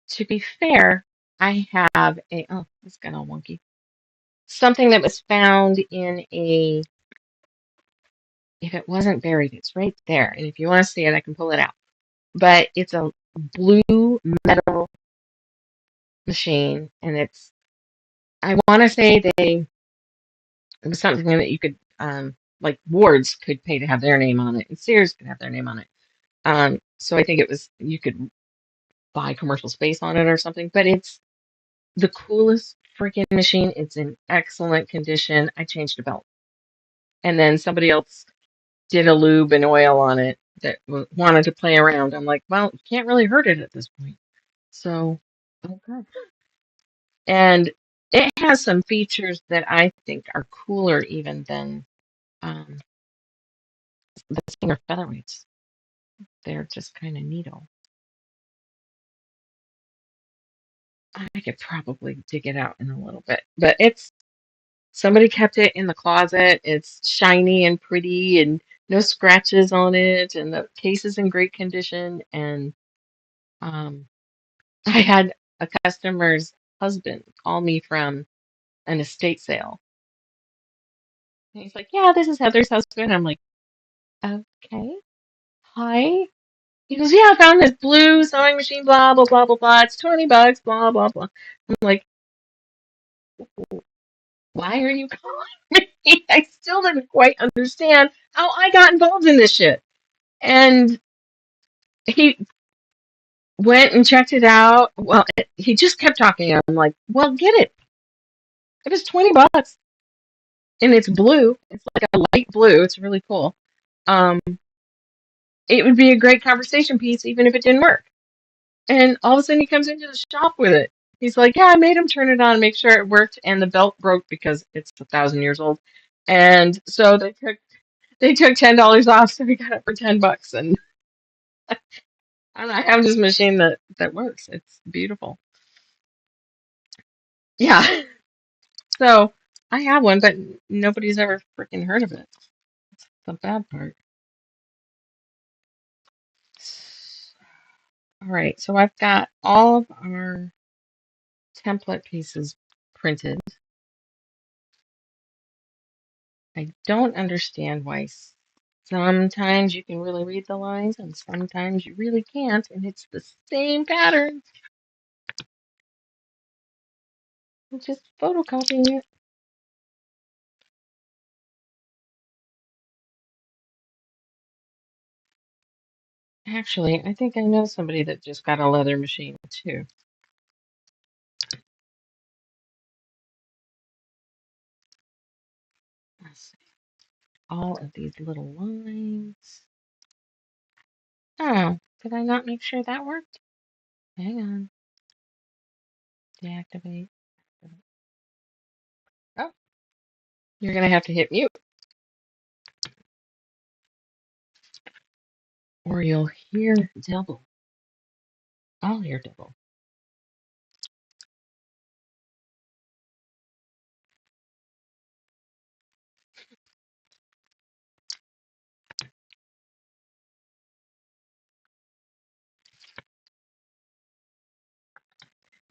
to be fair, I have a, oh, this got all wonky. Something that was found in a, if it wasn't buried, it's right there. And if you want to see it, I can pull it out. But it's a blue metal machine, and it's, I want to say it was something that you could, like wards could pay to have their name on it, and Sears could have their name on it. So I think it was, you could buy commercial space on it or something, but it's the coolest freaking machine. It's in excellent condition. I changed a belt. And then somebody else did a lube and oil on it that wanted to play around. I'm like, well, you can't really hurt it at this point. So, okay. And it has some features that I think are cooler even than um, the Singer featherweights. They're just kind of neato. I could probably dig it out in a little bit, but it's somebody kept it in the closet. It's shiny and pretty and no scratches on it, and the case is in great condition. And um, I had a customer's husband call me from an estate sale. And he's like, "Yeah, this is Heather's husband." I'm like, "Okay, hi." He goes, "Yeah, I found this blue sewing machine, blah, blah, blah, blah, blah. It's $20, blah, blah, blah." I'm like, "Why are you calling me?" I still didn't quite understand how I got involved in this shit. And he went and checked it out. Well, he just kept talking. I'm like, "Well, get it. It was $20 and it's blue. It's like a light blue. It's really cool. Um, it would be a great conversation piece even if it didn't work." And all of a sudden he comes into the shop with it. He's like, "Yeah, I made him turn it on, make sure it worked, and the belt broke because it's 1,000 years old." And so they took $10 off, so we got it for $10. And I have this machine that works. It's beautiful. Yeah. So I have one, but nobody's ever freaking heard of it. That's the bad part. All right, so I've got all of our template pieces printed. I don't understand why sometimes you can really read the lines and sometimes you really can't, and it's the same pattern. I'm just photocopying it. Actually, I think I know somebody that just got a leather machine too. Let's see. All of these little lines. Oh, did I not make sure that worked? Hang on. Deactivate. Oh, you're gonna have to hit mute or you'll hear double. I'll hear double.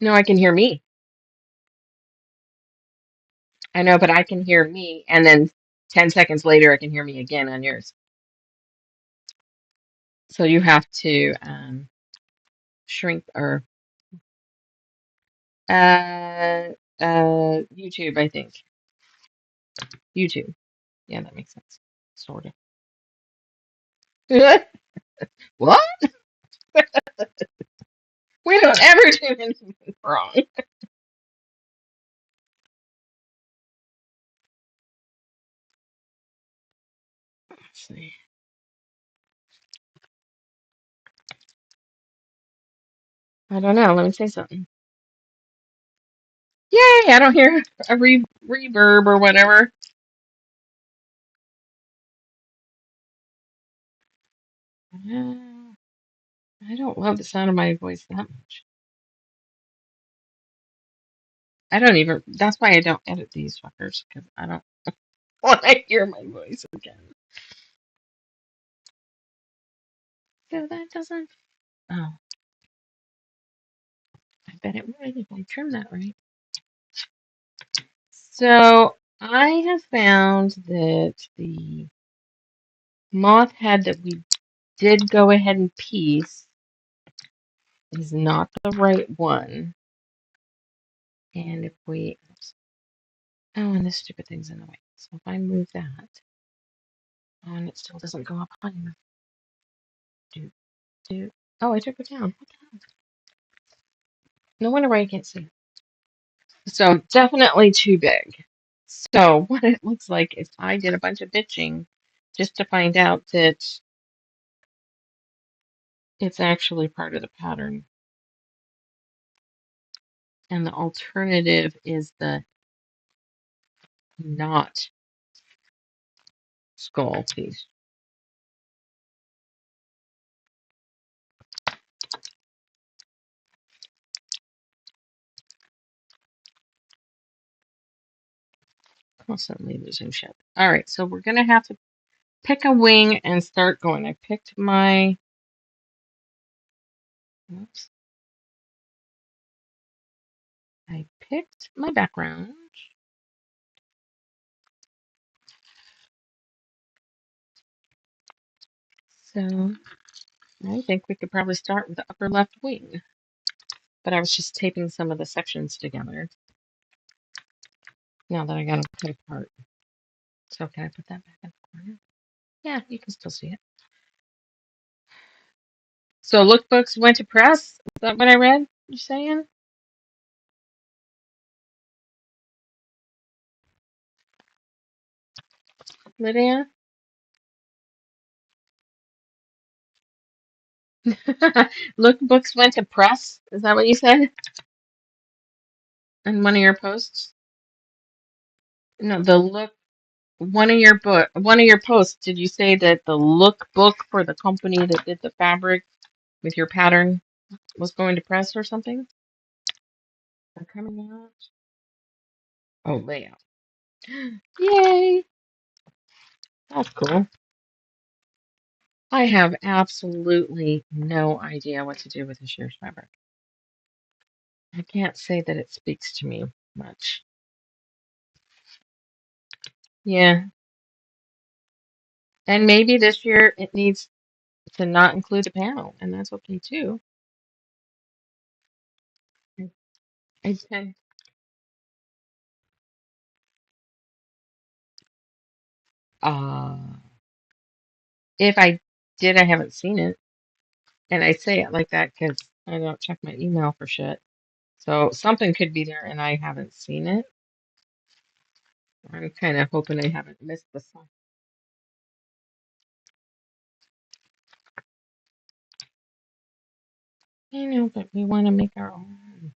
No, I can hear me. I know, but I can hear me, and then 10 seconds later, I can hear me again on yours. So you have to shrink or uh, YouTube, I think. YouTube. Yeah, that makes sense. Sort of. What? We don't ever do anything wrong. Let's see. I don't know. Let me say something. Yay! I don't hear a reverb or whatever. I don't love the sound of my voice that much. I don't even. That's why I don't edit these fuckers because I don't want to hear my voice again. So that doesn't. Oh, bet it would if I trim that right. So I have found that the moth head that we did go ahead and piece is not the right one. And if we, oops, oh, and this stupid thing's in the way. So if I move that, oh, and it still doesn't go up high enough. Do. Oh, I took it down. What the hell? No wonder why you can't see. So definitely too big. So what it looks like is I did a bunch of bitching just to find out that it's actually part of the pattern. And the alternative is the not skull piece. Constantly losing shit. All right, so we're gonna have to pick a wing and start going. I picked my, oops, I picked my background. So I think we could probably start with the upper left wing. But I was just taping some of the sections together. Now that I got them put apart. So can I put that back in the corner? Yeah, you can still see it. So lookbooks went to press? Is that what I read? You saying? Lydia? Lookbooks went to press? Is that what you said? In one of your posts? No, the look one of your posts, did you say that the lookbook for the company that did the fabric with your pattern was going to press or something? They're coming out. Oh, layout. Yay! That's cool. I have absolutely no idea what to do with this year's fabric. I can't say that it speaks to me much. Yeah, and maybe this year it needs to not include a panel, and that's okay too. I, I tend, uh, if I did, I haven't seen it, and I say it like that because I don't check my email for shit. So something could be there, and I haven't seen it. I'm kind of hoping I haven't missed the sign. I know, but we want to make our own.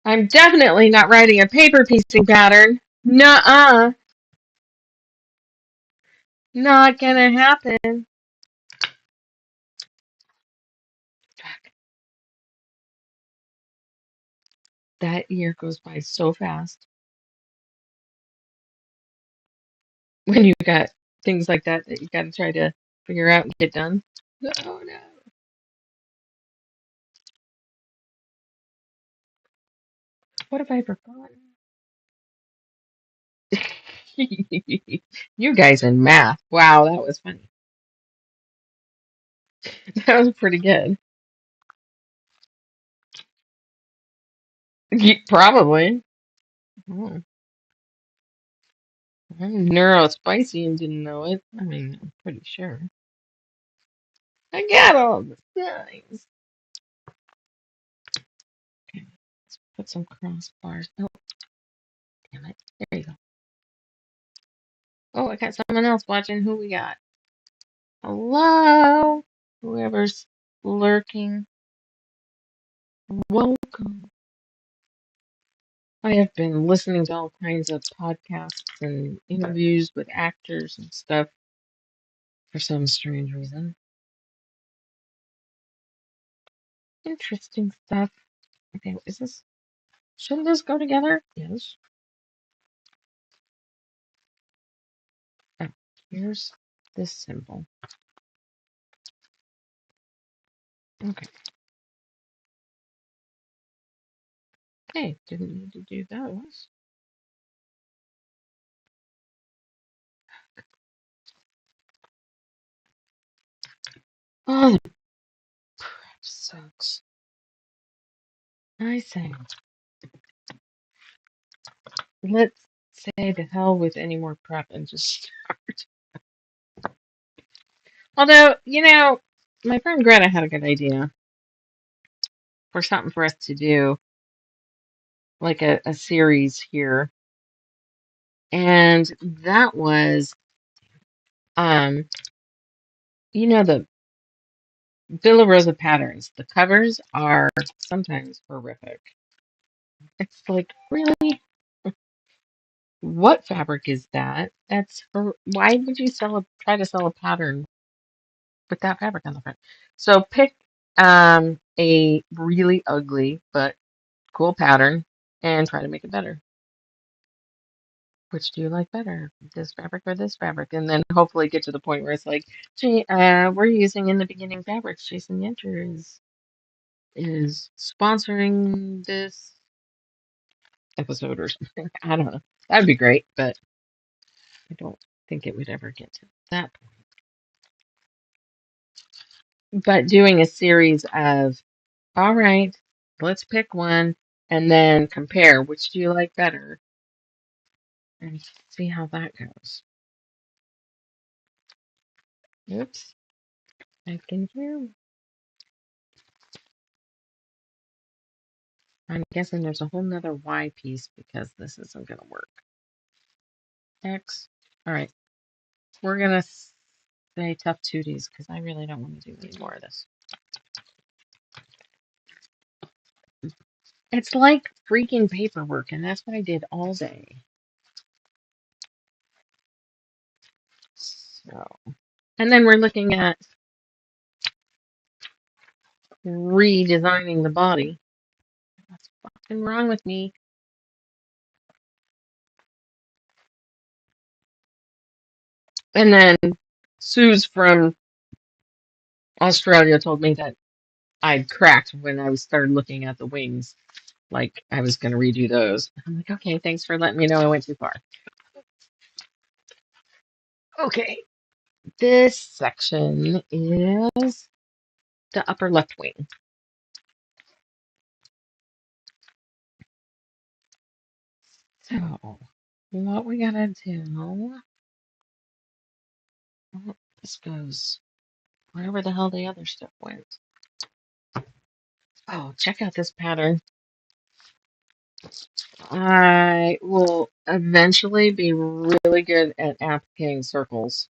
I'm definitely not writing a paper piecing pattern. Nuh-uh. Not gonna happen. That year goes by so fast when you got things like that that you gotta try to figure out and get done. Oh no. What have I forgotten? You guys in math. Wow, that was funny. That was pretty good. Probably. Oh, I'm neurospicy and didn't know it. I mean, I'm pretty sure. I got all the signs. Okay, let's put some crossbars. Oh, damn it. There you go. Oh, I got someone else watching. Who we got? Hello? Whoever's lurking. Welcome. I have been listening to all kinds of podcasts and interviews with actors and stuff for some strange reason. Interesting stuff. Okay, is this, shouldn't this go together? Yes. Oh. Here's this symbol. Okay. Okay, didn't need to do those. Oh, the prep sucks. I say, let's say the hell with any more prep and just start. Although, my friend Greta had a good idea for something for us to do, like a series here. And that was, um, the Villa Rosa patterns. The covers are sometimes horrific. It's like, really? What fabric is that? Why would you try to sell a pattern with that fabric on the front? So pick a really ugly but cool pattern and try to make it better. Which do you like better, this fabric or this fabric? And then hopefully get to the point where it's like, gee, we're using in the beginning fabrics. Jason Yenter is sponsoring this episode or something. I don't know. That'd be great, but I don't think it would ever get to that point. But doing a series of, all right, let's pick one and then compare which do you like better and see how that goes. Oops, I can hear. I'm guessing there's a whole nother Y piece because this isn't going to work. X. All right, we're going to say tough tooties because I really don't want to do any more of this. It's like freaking paperwork, and that's what I did all day. So, and then we're looking at redesigning the body. What's fucking wrong with me? And then Suze from Australia told me that I'd cracked when I started looking at the wings. Like I was going to redo those. I'm like, okay, thanks for letting me know I went too far. Okay, this section is the upper left wing. So, what we gotta do, this goes wherever the hell the other stuff went. Oh, check out this pattern. I will eventually be really good at applicating circles.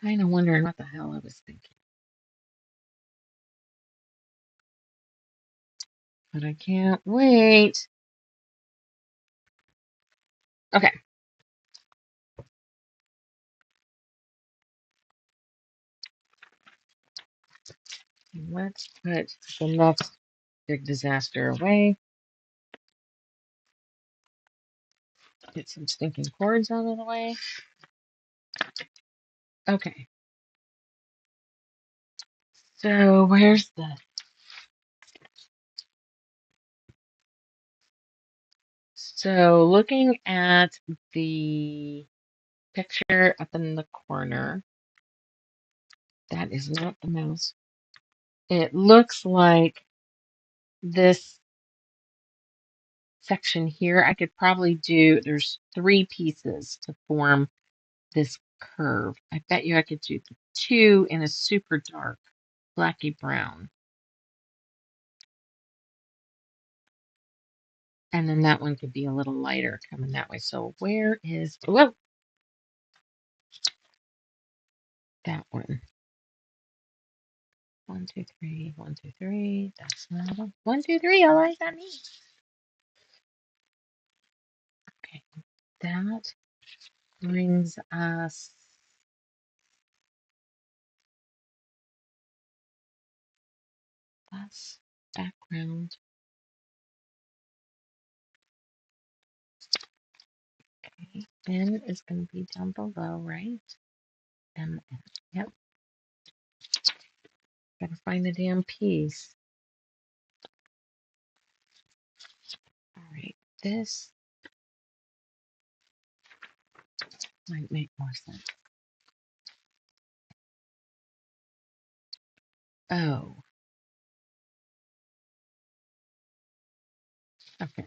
Kind of wondering what the hell I was thinking. But I can't wait. Okay. Let's put the next big disaster away. Get some stinking cords out of the way. Okay. So where's the... So looking at the picture up in the corner, that is not the mouse. It looks like this section here, I could probably do, there's 3 pieces to form this curve. I bet you I could do the 2 in a super dark blacky brown. And then that one could be a little lighter coming that way. So where is, whoa, that one. 1, 2, 3, 1, 2, 3. That's not a 1, 2, 3. All eyes on me. Okay, that brings us. That's background. N is going to be down below, right? M. Yep. Gotta find the damn piece. All right. This might make more sense. Oh, okay.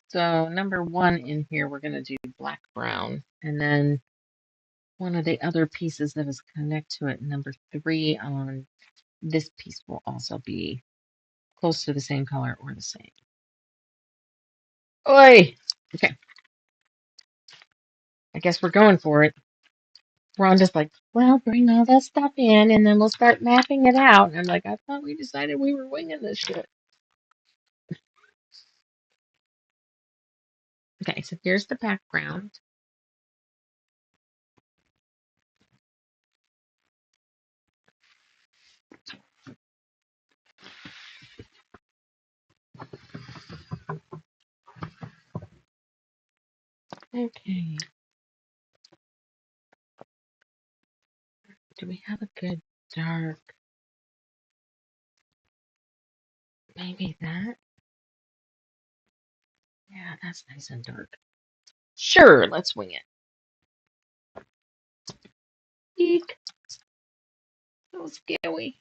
So number one in here, we're going to do black brown. And then one of the other pieces that is connect to it, number three on this piece will also be close to the same color or the same. Oi! Okay, I guess we're going for it. Rhonda's like, well, bring all that stuff in and then we'll start mapping it out. And I'm like, I thought we decided we were winging this shit. Okay, so here's the background. Okay, do we have a good dark? Maybe that? Yeah, that's nice and dark. Sure, let's wing it. Eek, so scary.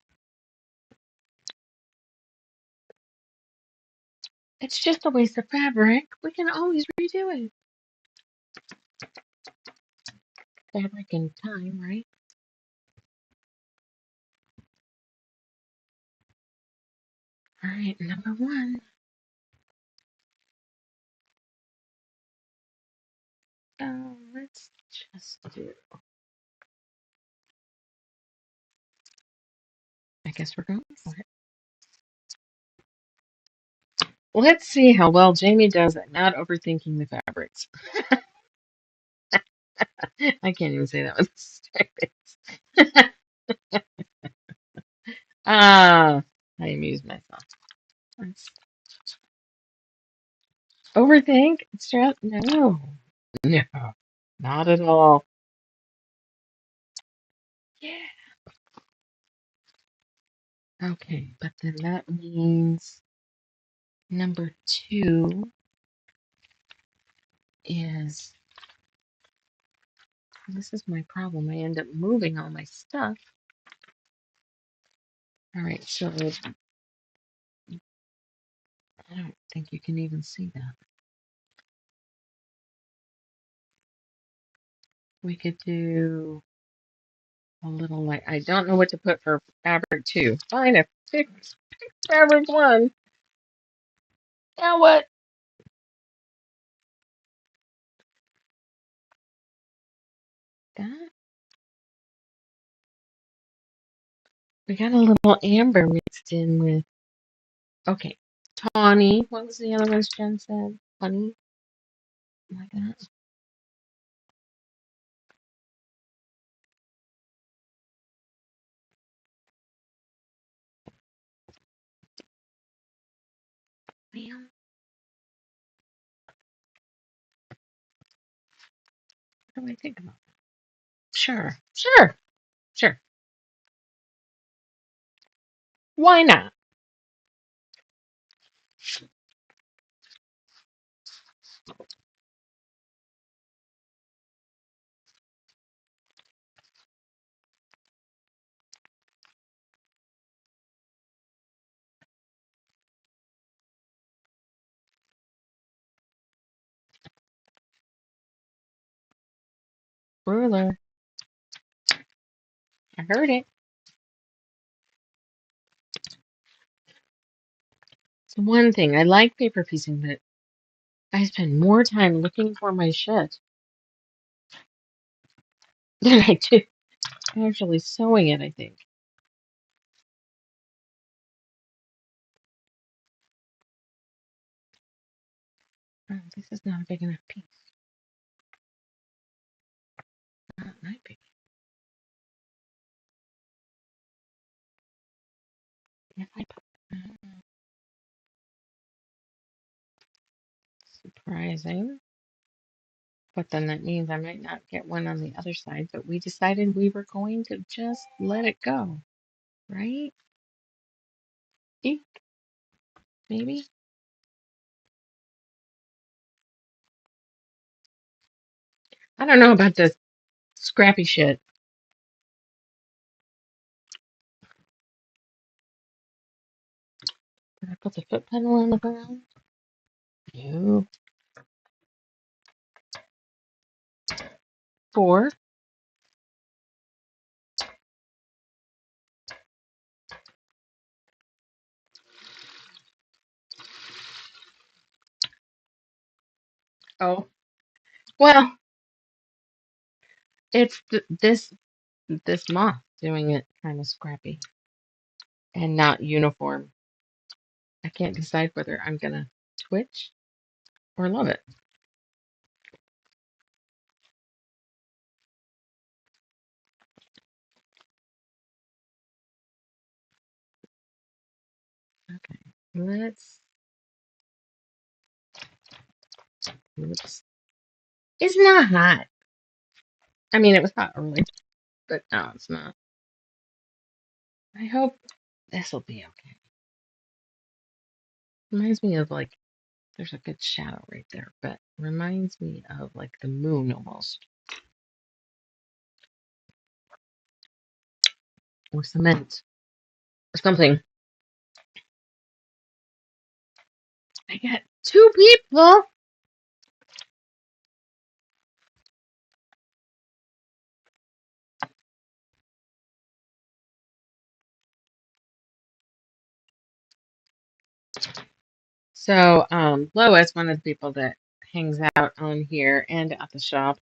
It's just a waste of fabric. We can always redo it. Fabric and time, right? All right, number one. Let's just do. I guess we're going for it. Let's see how well Jamie does at not overthinking the fabrics. I can't even say that with a straight face. Ah, I amuse myself. Let's overthink? Stress? No, no, not at all. Yeah. Okay, but then that means number two is, this is my problem. I end up moving all my stuff. All right, so I don't think you can even see that. We could do a little like, I don't know what to put for fabric two. Fine, a pick fabric one. Now what? That? We got a little amber mixed in with, okay, tawny. What was the other ones Jen said? Honey? Like that. Well, what do I think about that? Sure, sure, sure. Why not? Ruler. I heard it. It's one thing. I like paper piecing, but I spend more time looking for my shit than I do actually sewing it, I think. Oh, this is not a big enough piece. Oh, it might be. If I put, surprising. But then that means I might not get one on the other side, but we decided we were going to just let it go, right? Eek, maybe? I don't know about this scrappy shit. Did I put the foot pedal on the ground? No. 4. Oh, well, it's this moth doing it kind of scrappy and not uniform. I can't decide whether I'm gonna twitch or love it. Okay, let's. Oops. It's not hot. I mean, it was hot early, but no, it's not. I hope this will be okay. Reminds me of like, there's a good shadow right there, but reminds me of like the moon almost, or cement, or something. I got 2 people. So, Lois, one of the people that hangs out on here and at the shop,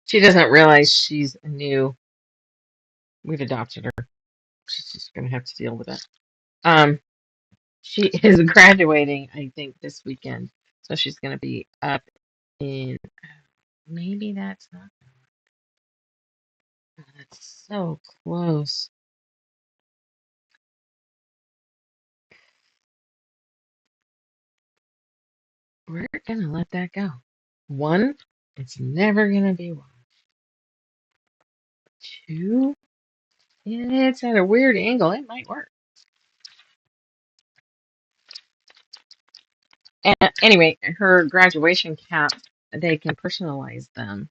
she doesn't realize she's a new. We've adopted her. She's just gonna have to deal with it. Um, she is graduating, I think, this weekend, so she's gonna be up in. Maybe that's not. Oh, that's so close. We're gonna let that go. One, it's never gonna be one. Two, it's at a weird angle. It might work. And anyway, her graduation cap, they can personalize them.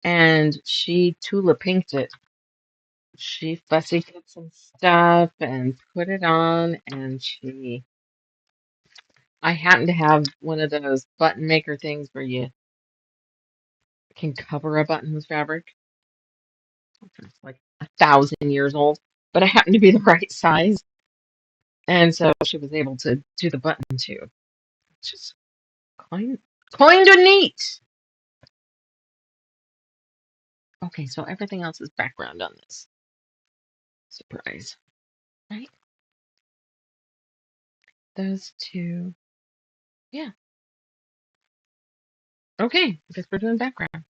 And she Tula pinked it. She fussy cut some stuff and put it on, and I happen to have one of those button maker things where you can cover a button with fabric. It's like 1,000 years old, but it happened to be the right size, and so she was able to do the button too, which is kind kind of neat. Okay, so everything else is background on this. Surprise, right? Those two. Yeah. Okay, I guess we're doing background.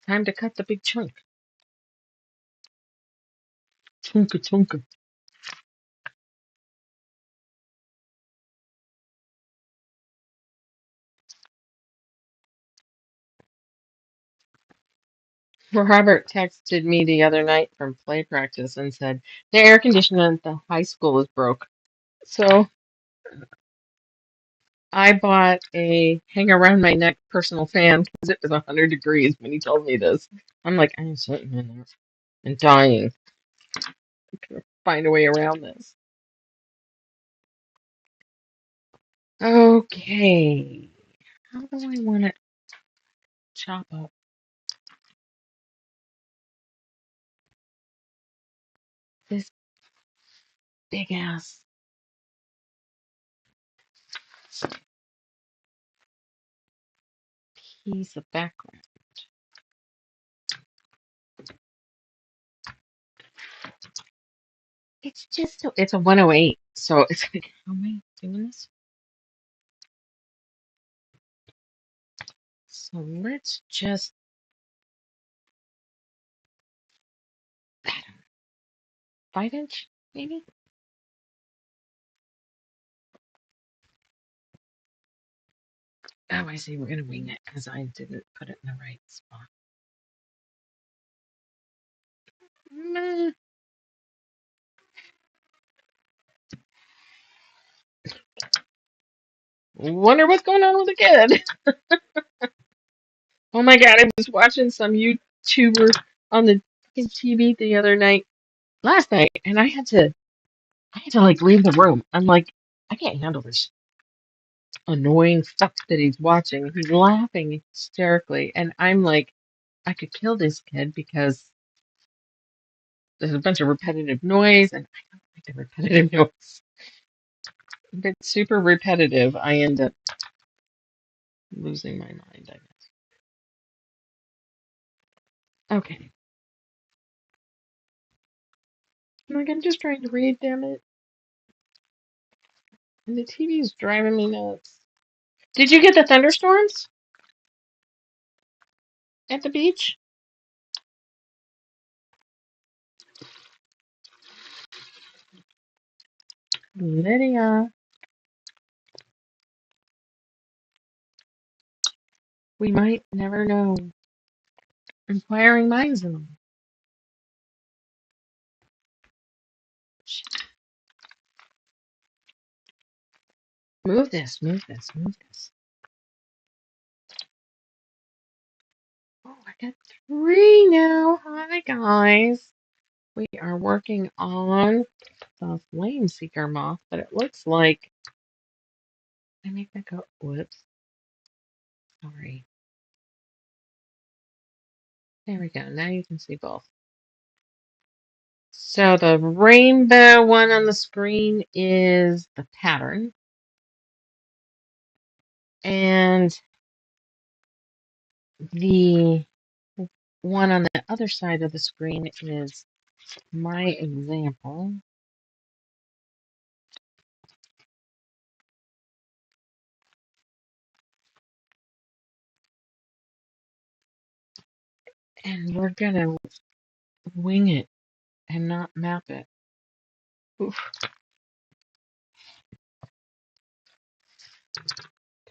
Time to cut the big chunk. Chunka chunka. Robert texted me the other night from play practice and said the air conditioner at the high school is broke. So I bought a hang around my neck personal fan because it was 100 degrees when he told me this. I'm like, I'm sitting in there and dying. I'm gonna find a way around this. Okay. How do I want to chop up this big ass piece of background? It's just it's a 108, so it's like, how am I doing this? So let's just, I don't know, 5 inch maybe. Oh, I see. We're going to wing it because I didn't put it in the right spot. Meh. Wonder what's going on with the kid. Oh my God, I was watching some YouTuber on the TV the other night, last night, and I had to like leave the room. I'm like, I can't handle this annoying stuff that he's watching. He's laughing hysterically, and I'm like, I could kill this kid because there's a bunch of repetitive noise, and I don't like the repetitive noise. If it's super repetitive, I end up losing my mind, I guess. Okay. Like, I'm just trying to read, damn it. And the TV is driving me nuts. Did you get the thunderstorms at the beach? Lydia, we might never know. Inquiring minds in them. Move this, move this, move this. Oh, I got three now. Hi, guys. We are working on the Flame Seeker moth, but it looks like I make that go. Whoops. Sorry. There we go. Now you can see both. So the rainbow one on the screen is the pattern, and the one on the other side of the screen is my example. And we're gonna wing it and not map it. Oof,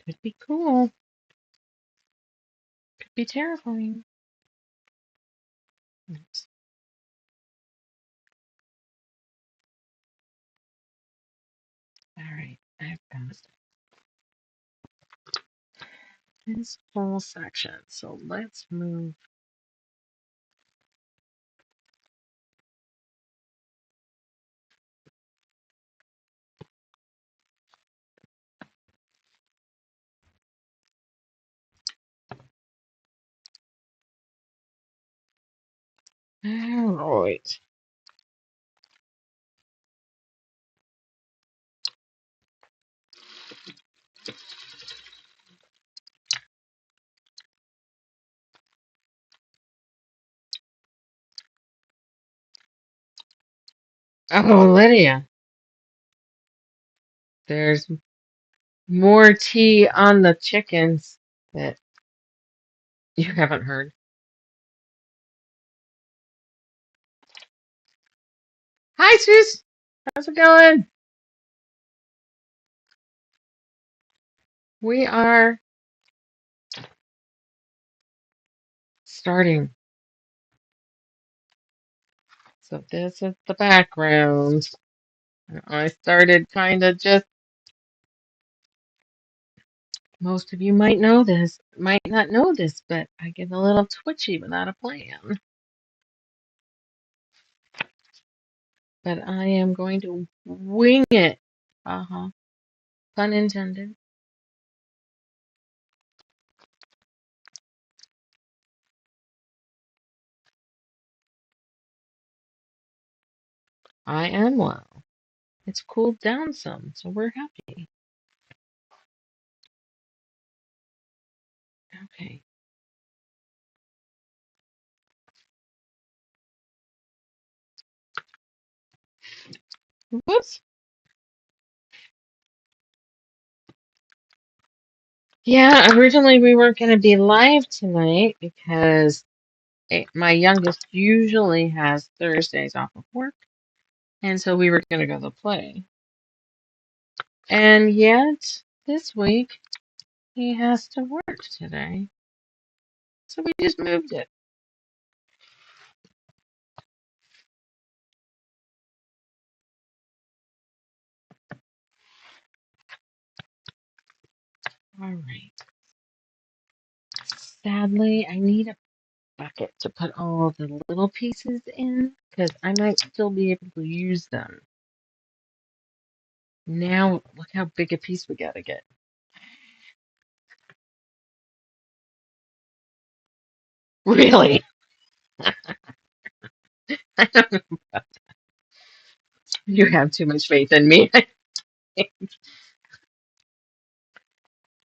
could be cool. Could be terrifying. Oops. All right, I've got this whole section. So let's move. All right. Oh, Lydia, there's more tea on the chickens that you haven't heard. Hi, sis. How's it going? We are starting. So this is the background. I started kind of just, most of you might know this, might not know this, but I get a little twitchy without a plan. But I am going to wing it. Uh-huh. Pun intended. I am well. It's cooled down some, so we're happy. Okay. Whoops. Yeah, originally we weren't going to be live tonight because my youngest usually has Thursdays off of work, and so we were going to go to the play. And yet, this week, he has to work today, so we just moved it. All right. Sadly, I need a bucket to put all the little pieces in because I might still be able to use them. Now, look how big a piece we gotta get. Really? You have too much faith in me.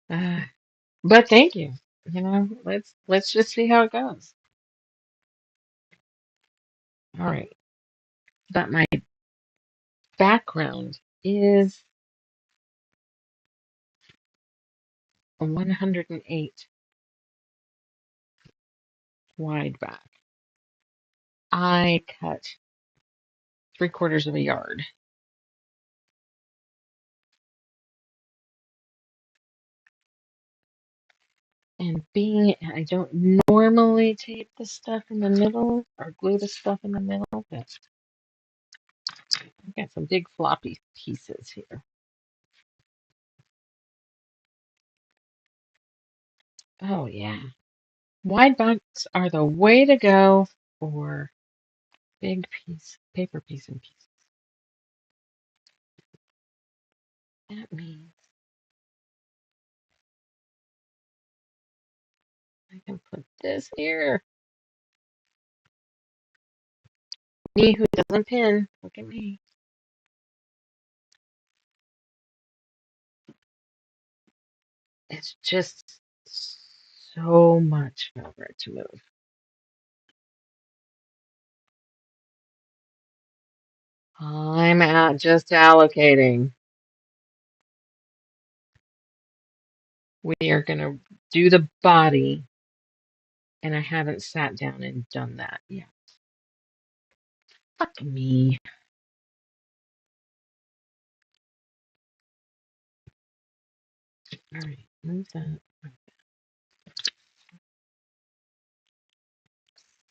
Uh, but thank you. Let's just see how it goes. All right. But my background is a 108 wide back. I cut 3/4 of a yard. And being I don't normally tape the stuff in the middle or glue the stuff in the middle, but I've got some big floppy pieces here. Oh yeah. Wide backs are the way to go for big paper piece and pieces. That means I can put this here. Me who doesn't pin, look at me. It's just so much for it to move. I'm at just allocating. We are going to do the body, and I haven't sat down and done that yet. Fuck me. All right, move that.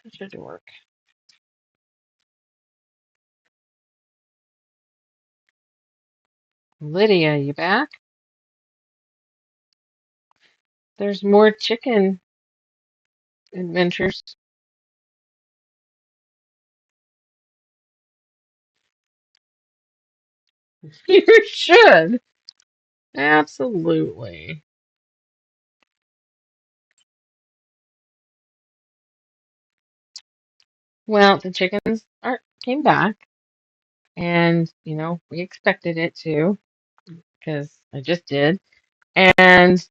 That should work. Lydia, you back? There's more chicken adventures. You should. Absolutely. Well, the chickens are came back, and we expected it to, because I just did, and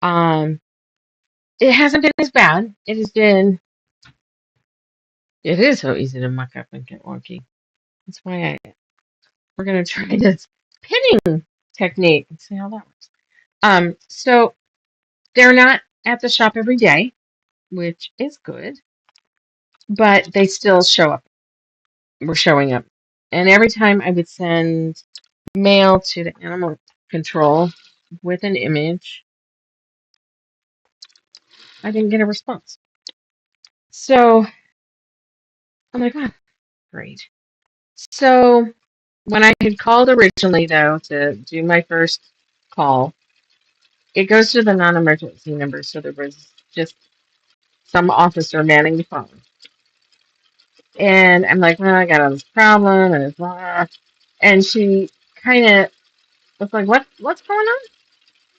um, it hasn't been as bad. It has been. It is so easy to muck up and get wonky. That's why we're gonna try this pinning technique and see how that works. So they're not at the shop every day, which is good, but they still show up. Were showing up, and every time I would send mail to the animal control with an image, I didn't get a response. So I'm like, oh, great. So when I had called originally, though, to do my first call, it goes to the non-emergency number. So there was just some officer manning the phone. And I'm like, well, I got all this problem, and it's blah. And she kind of was like, what's going on?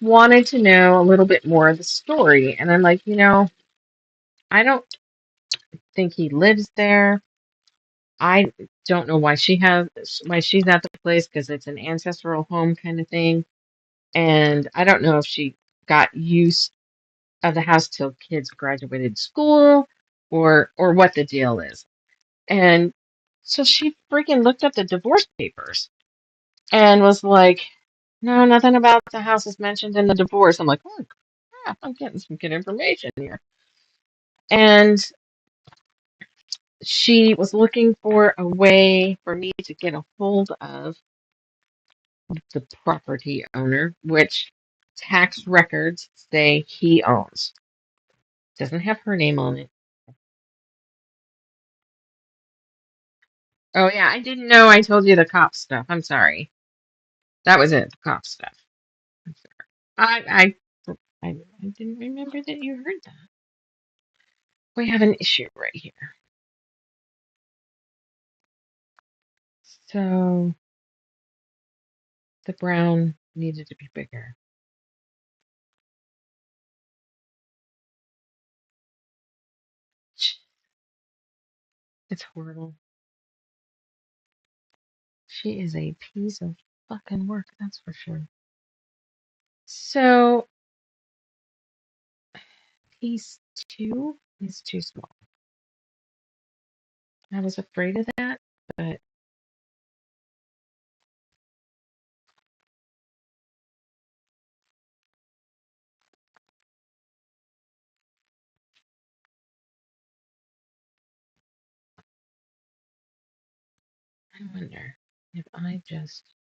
Wanted to know a little bit more of the story. And I'm like, I don't think he lives there. I don't know why she's at the place because it's an ancestral home kind of thing. And I don't know if she got used of the house till kids graduated school or what the deal is. And so she freaking looked up the divorce papers and was like, no, nothing about the house is mentioned in the divorce. I'm like, oh crap, I'm getting some good information here. And she was looking for a way for me to get a hold of the property owner, which tax records say he owns. Doesn't have her name on it. Oh yeah, I didn't know I told you the cop stuff. I'm sorry. That was it, the cop stuff. I'm sorry. I didn't remember that you heard that. We have an issue right here. So the brown needed to be bigger. It's horrible. She is a piece of fucking work, that's for sure. So piece two is too small. I was afraid of that, but I wonder if I just.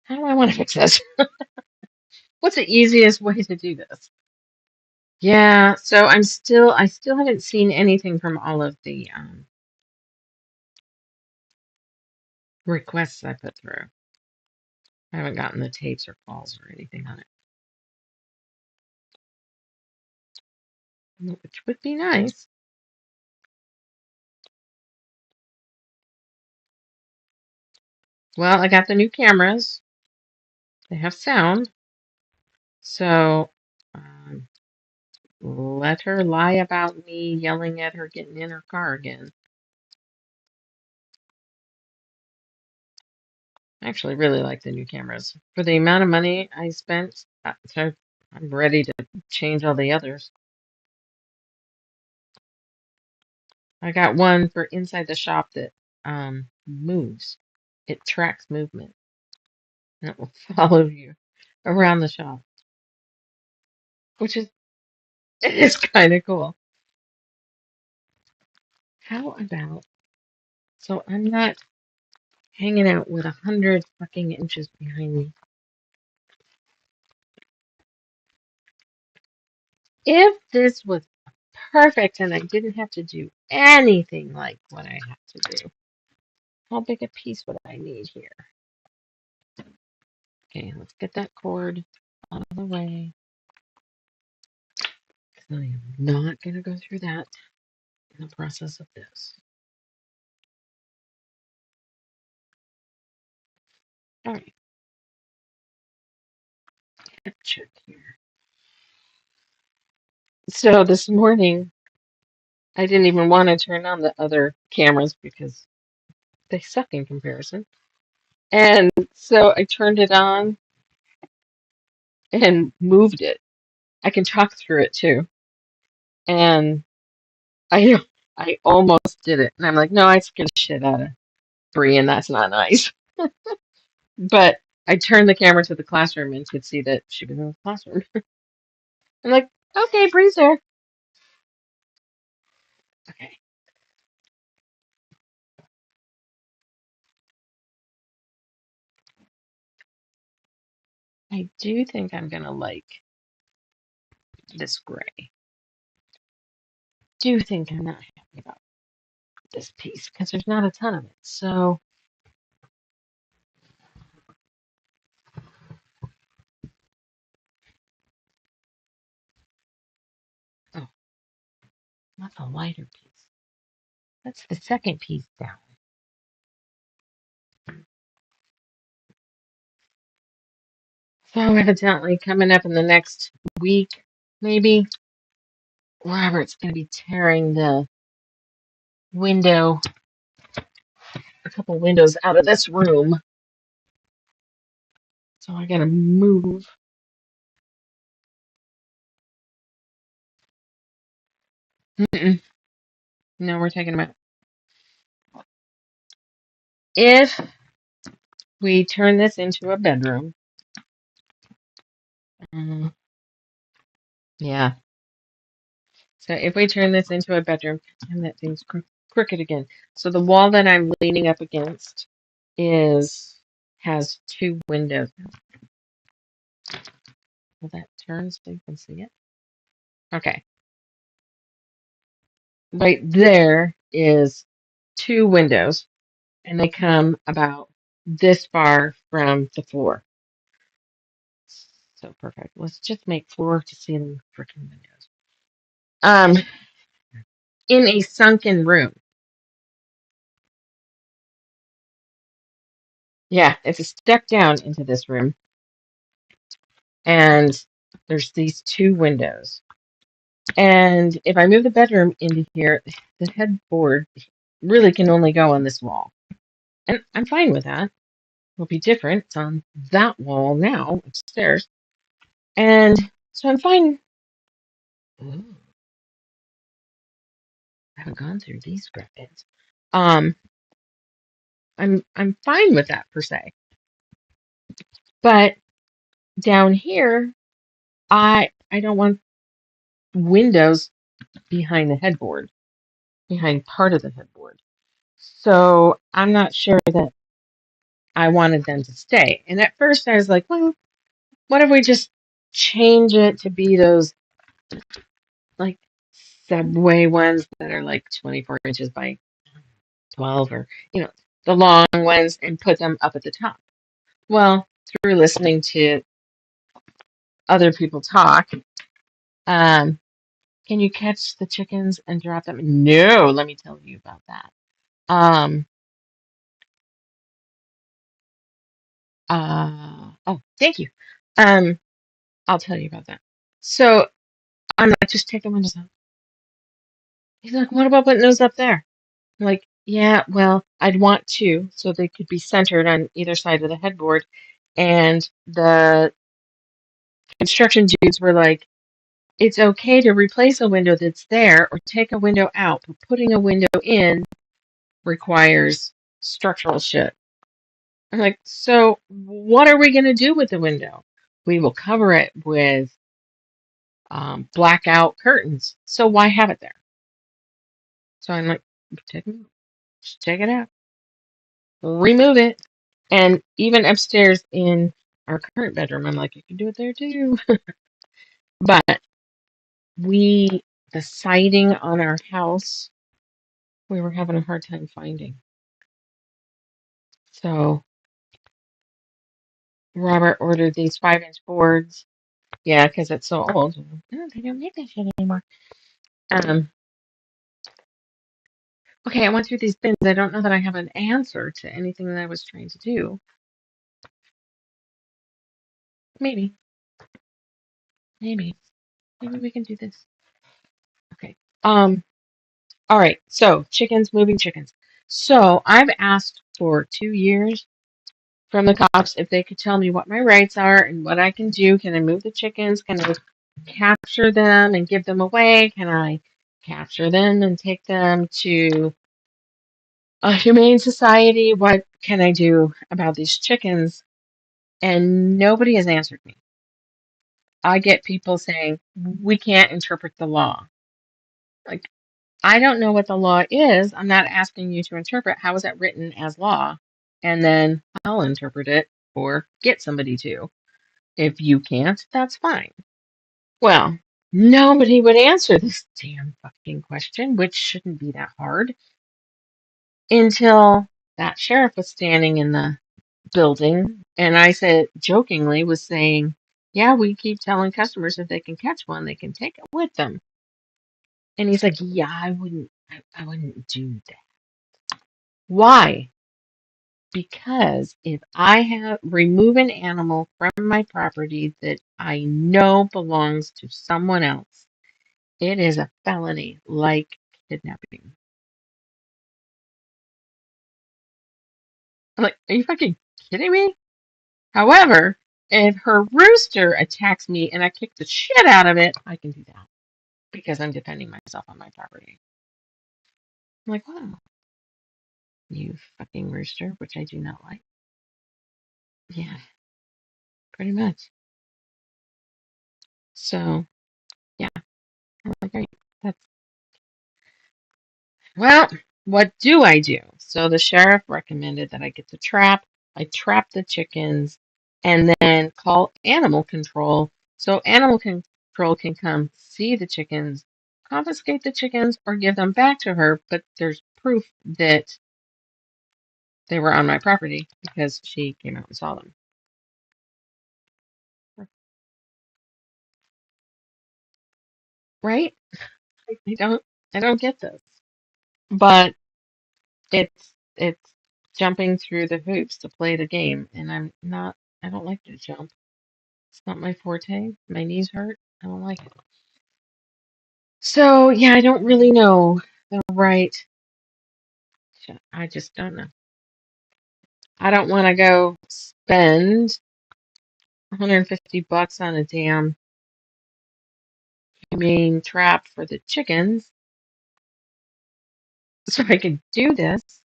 How do I want to fix this? What's the easiest way to do this? Yeah, so I still haven't seen anything from all of the requests I put through. I haven't gotten the tapes or calls or anything on it, which would be nice. Well, I got the new cameras. They have sound, so let her lie about me yelling at her getting in her car again. I actually really like the new cameras. For the amount of money I spent, so I'm ready to change all the others. I got one for inside the shop that moves. It tracks movement. And it will follow you around the shop, which is it is kind of cool. How about so I'm not hanging out with 100 fucking inches behind me. If this was perfect and I didn't have to do anything like what I have to do, how big a piece would I need here? Okay, let's get that cord out of the way. I am not going to go through that in the process of this. All right, let's check here. So this morning, I didn't even want to turn on the other cameras because they suck in comparison. And so I turned it on and moved it. I can talk through it too. And I I almost did it. And I'm like, no, I scared the shit out of Bree, and that's not nice. But I turned the camera to the classroom and could see that she was in the classroom. I'm like, okay, Bree's there. Okay. I do think I'm gonna like this gray. Do think I'm not happy about this piece because there's not a ton of it. So, oh, that's a lighter piece. That's the second piece down. So evidently coming up in the next week, maybe, Robert's gonna be tearing the window, a couple windows out of this room. So I gotta move. Mm-mm. No, we're taking them out. If we turn this into a bedroom, um, yeah. So if we turn this into a bedroom, and that thing's crooked again. So the wall that I'm leaning up against is has two windows. Will that turn so you can see it? Okay. Right there is two windows, and they come about this far from the floor. So perfect. Let's just make floor to ceiling freaking windows. In a sunken room. Yeah, it's a step down into this room, and there's these two windows. And if I move the bedroom into here, the headboard really can only go on this wall. And I'm fine with that. It'll be different. It's on that wall now, upstairs. And so I'm fine. Ooh, I haven't gone through these scrap bins. Um, I'm fine with that per se. But down here, I don't want windows behind the headboard, behind part of the headboard. So I'm not sure that I wanted them to stay. And at first I was like, well, what if we just change it to be those like subway ones that are like 24 inches by 12 or, the long ones and put them up at the top. Well, through listening to other people talk, um, can you catch the chickens and drop them? No, let me tell you about that. Um, oh, thank you. Um, I'll tell you about that. So I'm like, just take the windows out. He's like, what about putting those up there? I'm like, yeah, well, I'd want two so they could be centered on either side of the headboard. And the construction dudes were like, it's okay to replace a window that's there or take a window out, but putting a window in requires structural shit. I'm like, so what are we going to do with the window? We will cover it with blackout curtains. So why have it there? So I'm like, take it out. Just take it out. Remove it. And even upstairs in our current bedroom, I'm like, you can do it there too. But the siding on our house, we were having a hard time finding. So Robert ordered these 5-inch boards. Yeah, because it's so old. They don't make that shit anymore. Um, okay, I went through these bins. I don't know that I have an answer to anything that I was trying to do. Maybe. Maybe. Maybe we can do this. Okay. All right. So chickens, moving chickens. So I've asked for 2 years from the cops if they could tell me what my rights are and what I can do. Can I move the chickens? Can I capture them and give them away? Can I capture them and take them to a humane society? What can I do about these chickens? And nobody has answered me. I get people saying, we can't interpret the law. Like, I don't know what the law is. I'm not asking you to interpret. How is that written as law? And then I'll interpret it or get somebody to. If you can't, that's fine. Well, nobody would answer this damn fucking question, which shouldn't be that hard, until that sheriff was standing in the building. And I said, jokingly, was saying, yeah, we keep telling customers if they can catch one, they can take it with them. And he's like, yeah, I wouldn't do that. Why? Because if I remove an animal from my property that I know belongs to someone else, it is a felony like kidnapping. I'm like, are you fucking kidding me? However, if her rooster attacks me and I kick the shit out of it, I can do that because I'm defending myself on my property. I'm like, wow, you fucking rooster, which I do not like. Yeah, pretty much. So, yeah, I'm like, great. That's well, what do I do? So the sheriff recommended that I get the trap. I trap the chickens and then call animal control so animal control can come see the chickens, confiscate the chickens, or give them back to her. But there's proof that they were on my property because she came out and saw them. Right? I don't get this. But it's jumping through the hoops to play the game, and I don't like to jump. It's not my forte. My knees hurt. I don't like it. So yeah, I don't really know the right. I just don't know. I don't want to go spend 150 bucks on a damn humane trap for the chickens so I could do this.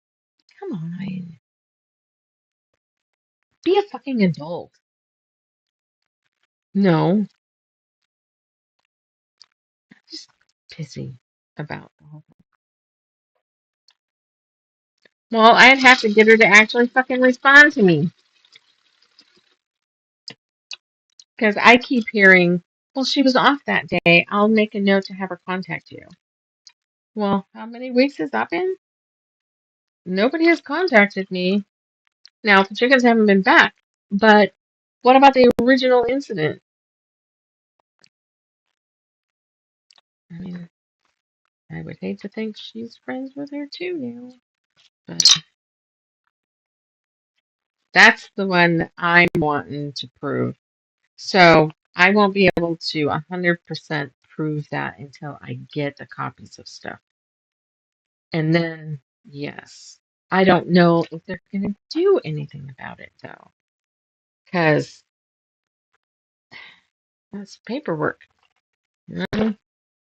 Come on, be a fucking adult. No, just pissy about the whole thing. Well, I'd have to get her to actually fucking respond to me because I keep hearing, well, she was off that day. I'll make a note to have her contact you. Well, how many weeks has that been? Nobody has contacted me. Now, the chickens haven't been back, but what about the original incident? I mean, I would hate to think she's friends with her too now, but that's the one that I'm wanting to prove. So I won't be able to 100% prove that until I get the copies of stuff. And then, yes, I don't know if they're going to do anything about it though, because that's paperwork. Mm,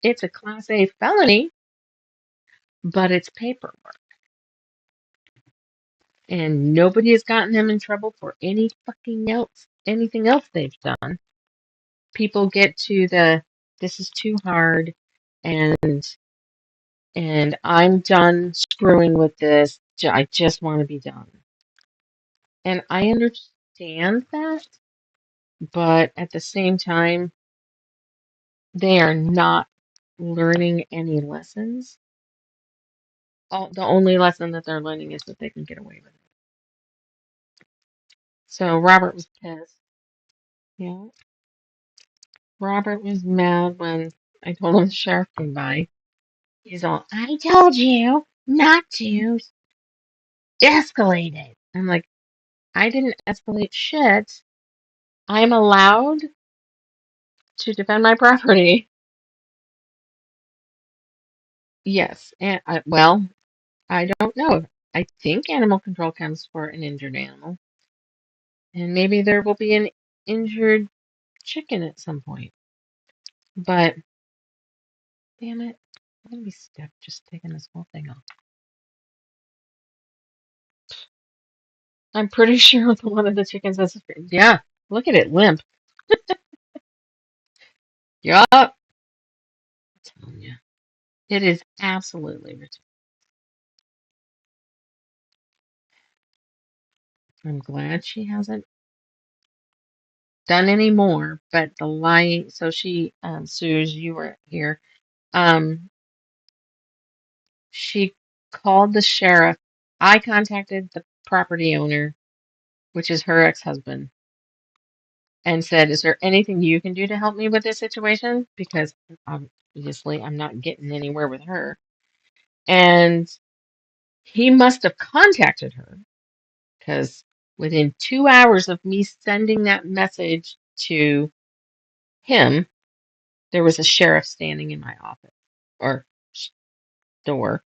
It's a Class A felony, but it's paperwork. And nobody has gotten them in trouble for anything else they've done. People get to this is too hard, and I'm done screwing with this. I just want to be done. And I understand that, but at the same time, they are not learning any lessons. The only lesson that they're learning is that they can get away with it. So Robert was pissed. Yeah, Robert was mad when I told him the sheriff came by. He's all, I told you not to escalate it. I'm like, I didn't escalate shit. I'm allowed to defend my property. Yes, and well, I don't know. I think animal control comes for an injured animal, and maybe there will be an injured chicken at some point. But damn it, I'm gonna be stuck just taking this whole thing off. I'm pretty sure one of the chickens has. Yeah, look at it limp. Yup, I'm telling you, it is absolutely ridiculous. I'm glad she hasn't done any more. But the lying, so she, Suze, you were here. Um, she called the sheriff. I contacted the property owner, which is her ex-husband, and said, "Is there anything you can do to help me with this situation? Because obviously I'm not getting anywhere with her." And he must have contacted her because within 2 hours of me sending that message to him, there was a sheriff standing in my office or door.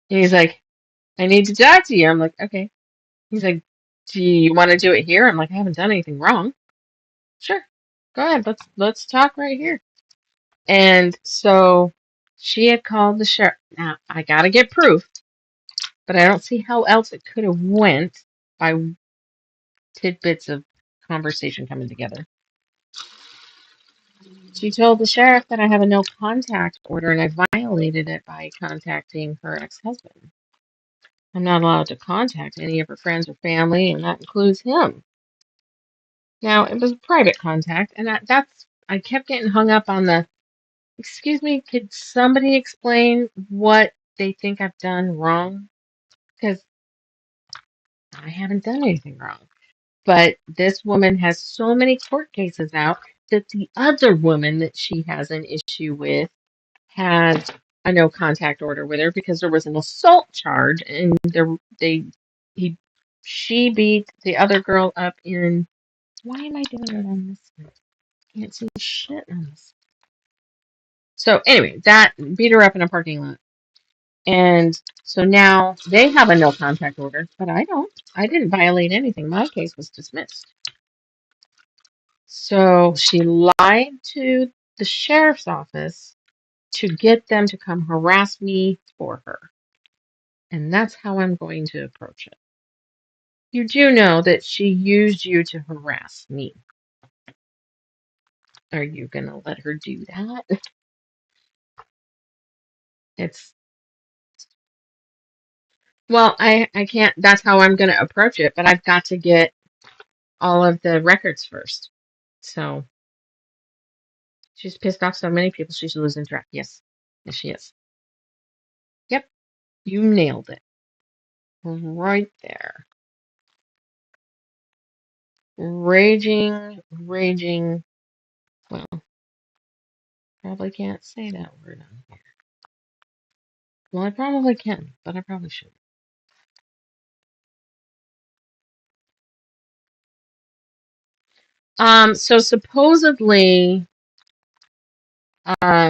And he's like, I need to talk to you. I'm like, okay. He's like, do you want to do it here? I'm like, I haven't done anything wrong. Sure. Go ahead. Let's talk right here. And so she had called the sheriff. Now I gotta get proof, but I don't see how else it could have went by tidbits of conversation coming together. She told the sheriff that I have a no contact order and I violated it by contacting her ex-husband. I'm not allowed to contact any of her friends or family, and that includes him. Now, it was a private contact, and I kept getting hung up on the, excuse me, could somebody explain what they think I've done wrong? Because I haven't done anything wrong. But this woman has so many court cases out that the other woman that she has an issue with had a no contact order with her because there was an assault charge, and he she beat the other girl up in. Why am I doing it on this one? Can't see shit on this. So anyway, that beat her up in a parking lot. And so now they have a no contact order, but I don't. I didn't violate anything. My case was dismissed. So she lied to the sheriff's office to get them to come harass me for her. And that's how I'm going to approach it. You do know that she used you to harass me. Are you going to let her do that? It's Well, I can't, that's how I'm going to approach it, but I've got to get all of the records first. So she's pissed off so many people, she's losing track. Yes. Yes, she is. Yep. You nailed it. Right there. Raging, raging. Well, probably can't say that word on here. Well, I probably can, but I probably shouldn't. So supposedly,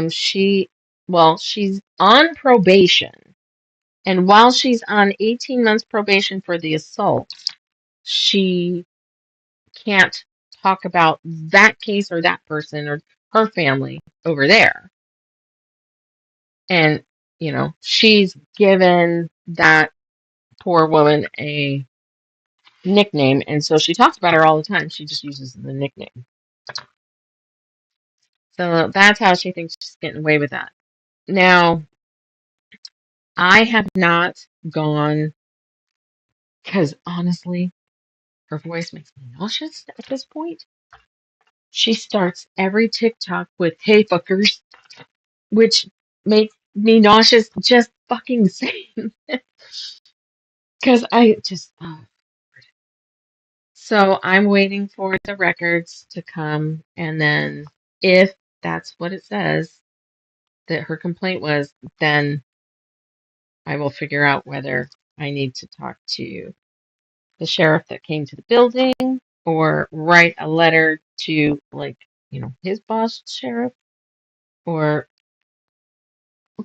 she, well, she's on probation. And while she's on 18 months probation for the assault, she can't talk about that case or that person or her family over there. And, she's given that poor woman a nickname. And so she talks about her all the time. She just uses the nickname. So that's how she thinks she's getting away with that. Now, I have not gone, because honestly, her voice makes me nauseous at this point. She starts every TikTok with "Hey fuckers," which makes me nauseous just fucking saying. Because I just. So I'm waiting for the records to come, and then if that's what it says that her complaint was, then I will figure out whether I need to talk to the sheriff that came to the building or write a letter to, like, his boss, sheriff, or.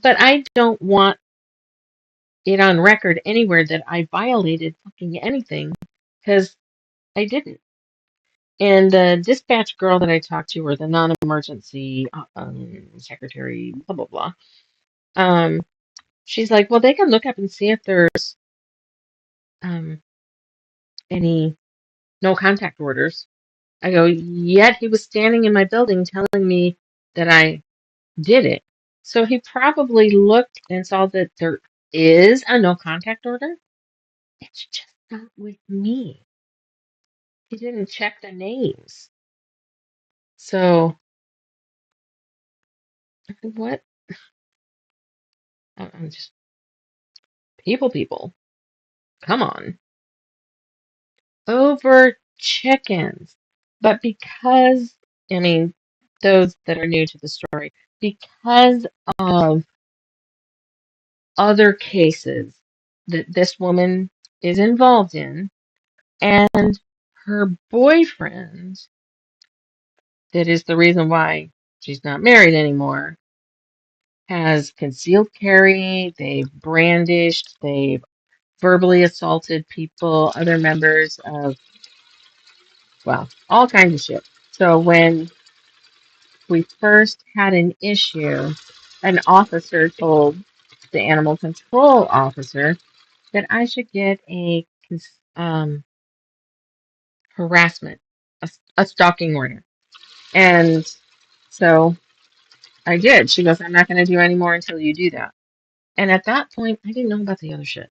But I don't want it on record anywhere that I violated fucking anything, because I didn't. And the dispatch girl that I talked to, or the non-emergency secretary, blah blah blah, she's like, well, they can look up and see if there's um, any no contact orders. I go, yet he was standing in my building telling me that I did it. So he probably looked and saw that there is a no contact order. It's just not with me. He didn't check the names. So, what? I'm just, people. Come on. Over chickens. But because, I mean, those that are new to the story, because of other cases that this woman is involved in, and her boyfriend, that is the reason why she's not married anymore, has concealed carry, they've brandished, they've verbally assaulted people, other members of, well, all kinds of shit. So when we first had an issue, an officer told the animal control officer that I should get a harassment, a stalking order. And so I did. She goes, I'm not going to do any more until you do that. And at that point, I didn't know about the other shit.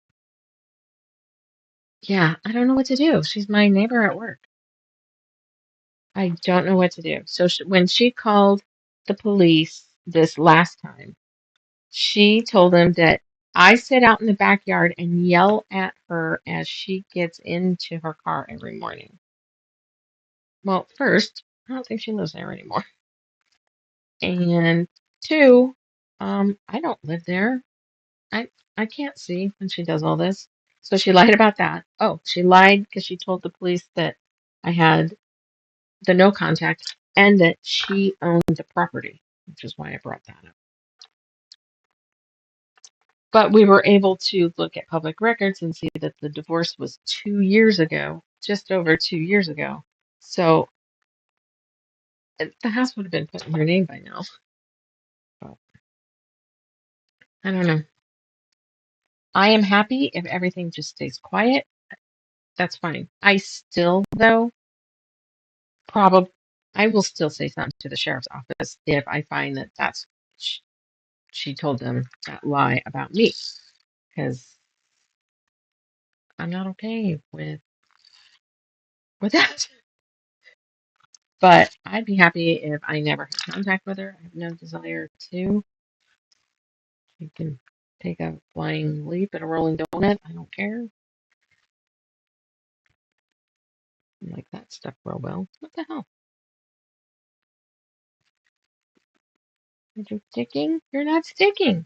Yeah, I don't know what to do. She's my neighbor at work. I don't know what to do. So when she called the police this last time, she told them that I sit out in the backyard and yell at her as she gets into her car every morning. Well, first, I don't think she lives there anymore. And two, I don't live there. I I can't see when she does all this. So she lied about that. Oh, she lied because she told the police that I had the no contact and that she owned the property, which is why I brought that up. But we were able to look at public records and see that the divorce was 2 years ago, just over 2 years ago. So the house would have been put in her name by now. But I don't know. I am happy if everything just stays quiet. That's fine. I still, though, probably I will still say something to the sheriff's office if I find that she told them that lie about me because I'm not okay with that. But I'd be happy if I never had contact with her. I have no desire to. You can take a flying leap and a rolling donut. I don't care. I like that stuff real well. What the hell? Are you sticking? You're not sticking.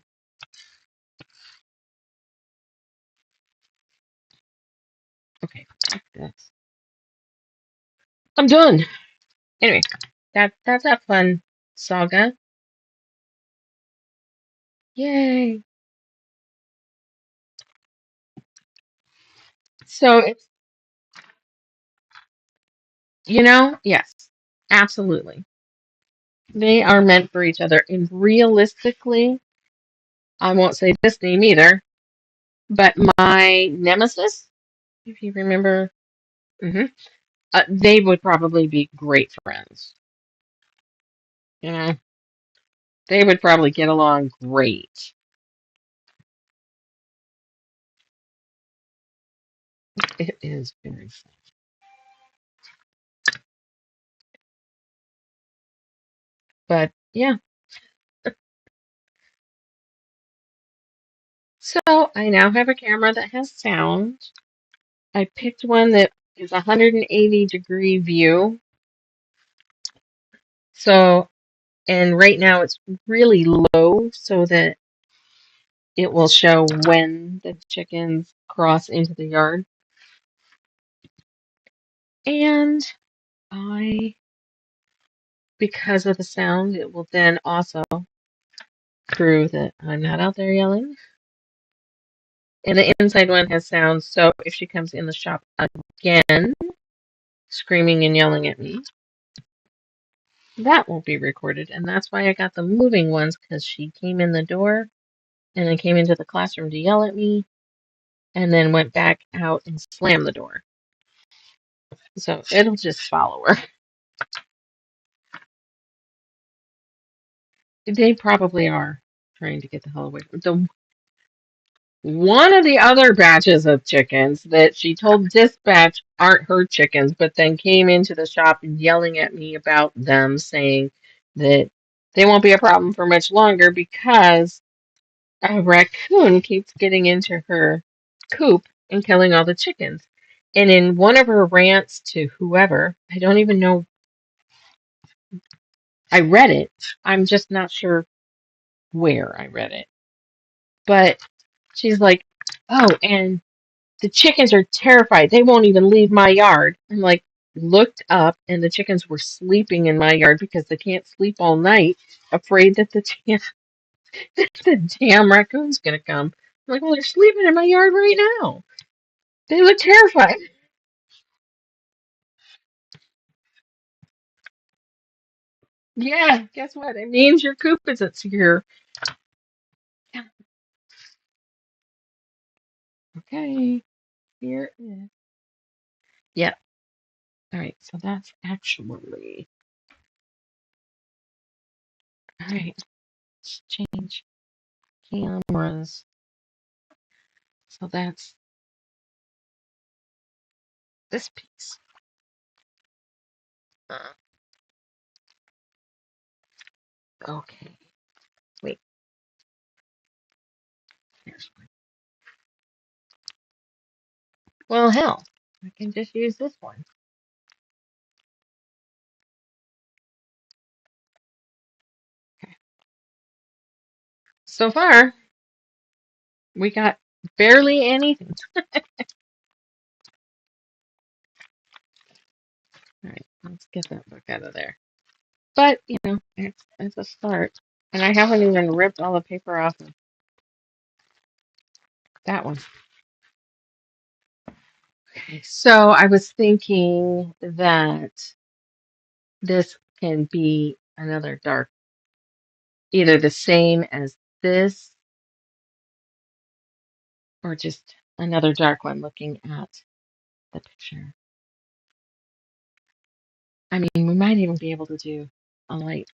Okay, like this. I'm done. Anyway, that's a fun saga. Yay. So it's, yes, absolutely. They are meant for each other. And realistically, I won't say this name either, but my nemesis, if you remember, hmm they would probably be great friends. You know, they would probably get along great. It is very fun. But yeah, so I now have a camera that has sound. I picked one that is 180-degree view. So, and right now it's really low so that it will show when the chickens cross into the yard. And I, because of the sound, it will then also prove that I'm not out there yelling. And the inside one has sound, so if she comes in the shop again, screaming and yelling at me, that won't be recorded. And that's why I got the moving ones, because she came in the door and then came into the classroom to yell at me and then went back out and slammed the door. So it'll just follow her. They probably are trying to get the hell away from the one of the other batches of chickens that she told dispatch aren't her chickens, but then came into the shop yelling at me about them, saying that they won't be a problem for much longer because a raccoon keeps getting into her coop and killing all the chickens. And in one of her rants to whoever, I don't even know, I read it. I'm just not sure where I read it. But she's like, oh, and the chickens are terrified. They won't even leave my yard. I'm like, looked up, and the chickens were sleeping in my yard because they can't sleep all night, afraid that the damn raccoon's gonna come. I'm like, well, they're sleeping in my yard right now. They look terrified. Yeah, guess what? It means your coop isn't secure. Yeah. Okay, here it is. Yeah. All right. So that's actually all right. Let's change cameras. So that's this piece. Uh, okay. Wait. Here's one. Well, hell, I can just use this one. Okay. So far, we got barely anything. All right, let's get that book out of there. But, it's a start. And I haven't even ripped all the paper off of that one. Okay, so I was thinking that this can be another dark, either the same as this or just another dark one looking at the picture. I mean, we might even be able to do a light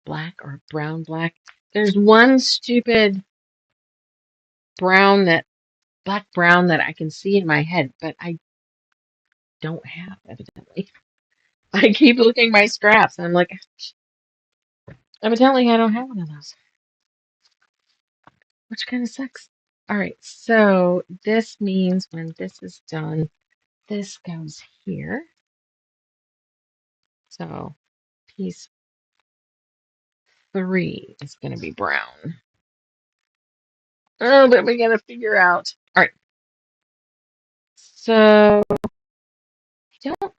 black or brown black. There's one stupid brown black brown that I can see in my head, but I don't have, evidently. I keep looking at my scraps and I'm like, evidently I don't have one of those, which kind of sucks. All right, so this means when this is done, this goes here. So piece 3 is going to be brown. Oh, but we got to figure out. All right, so I don't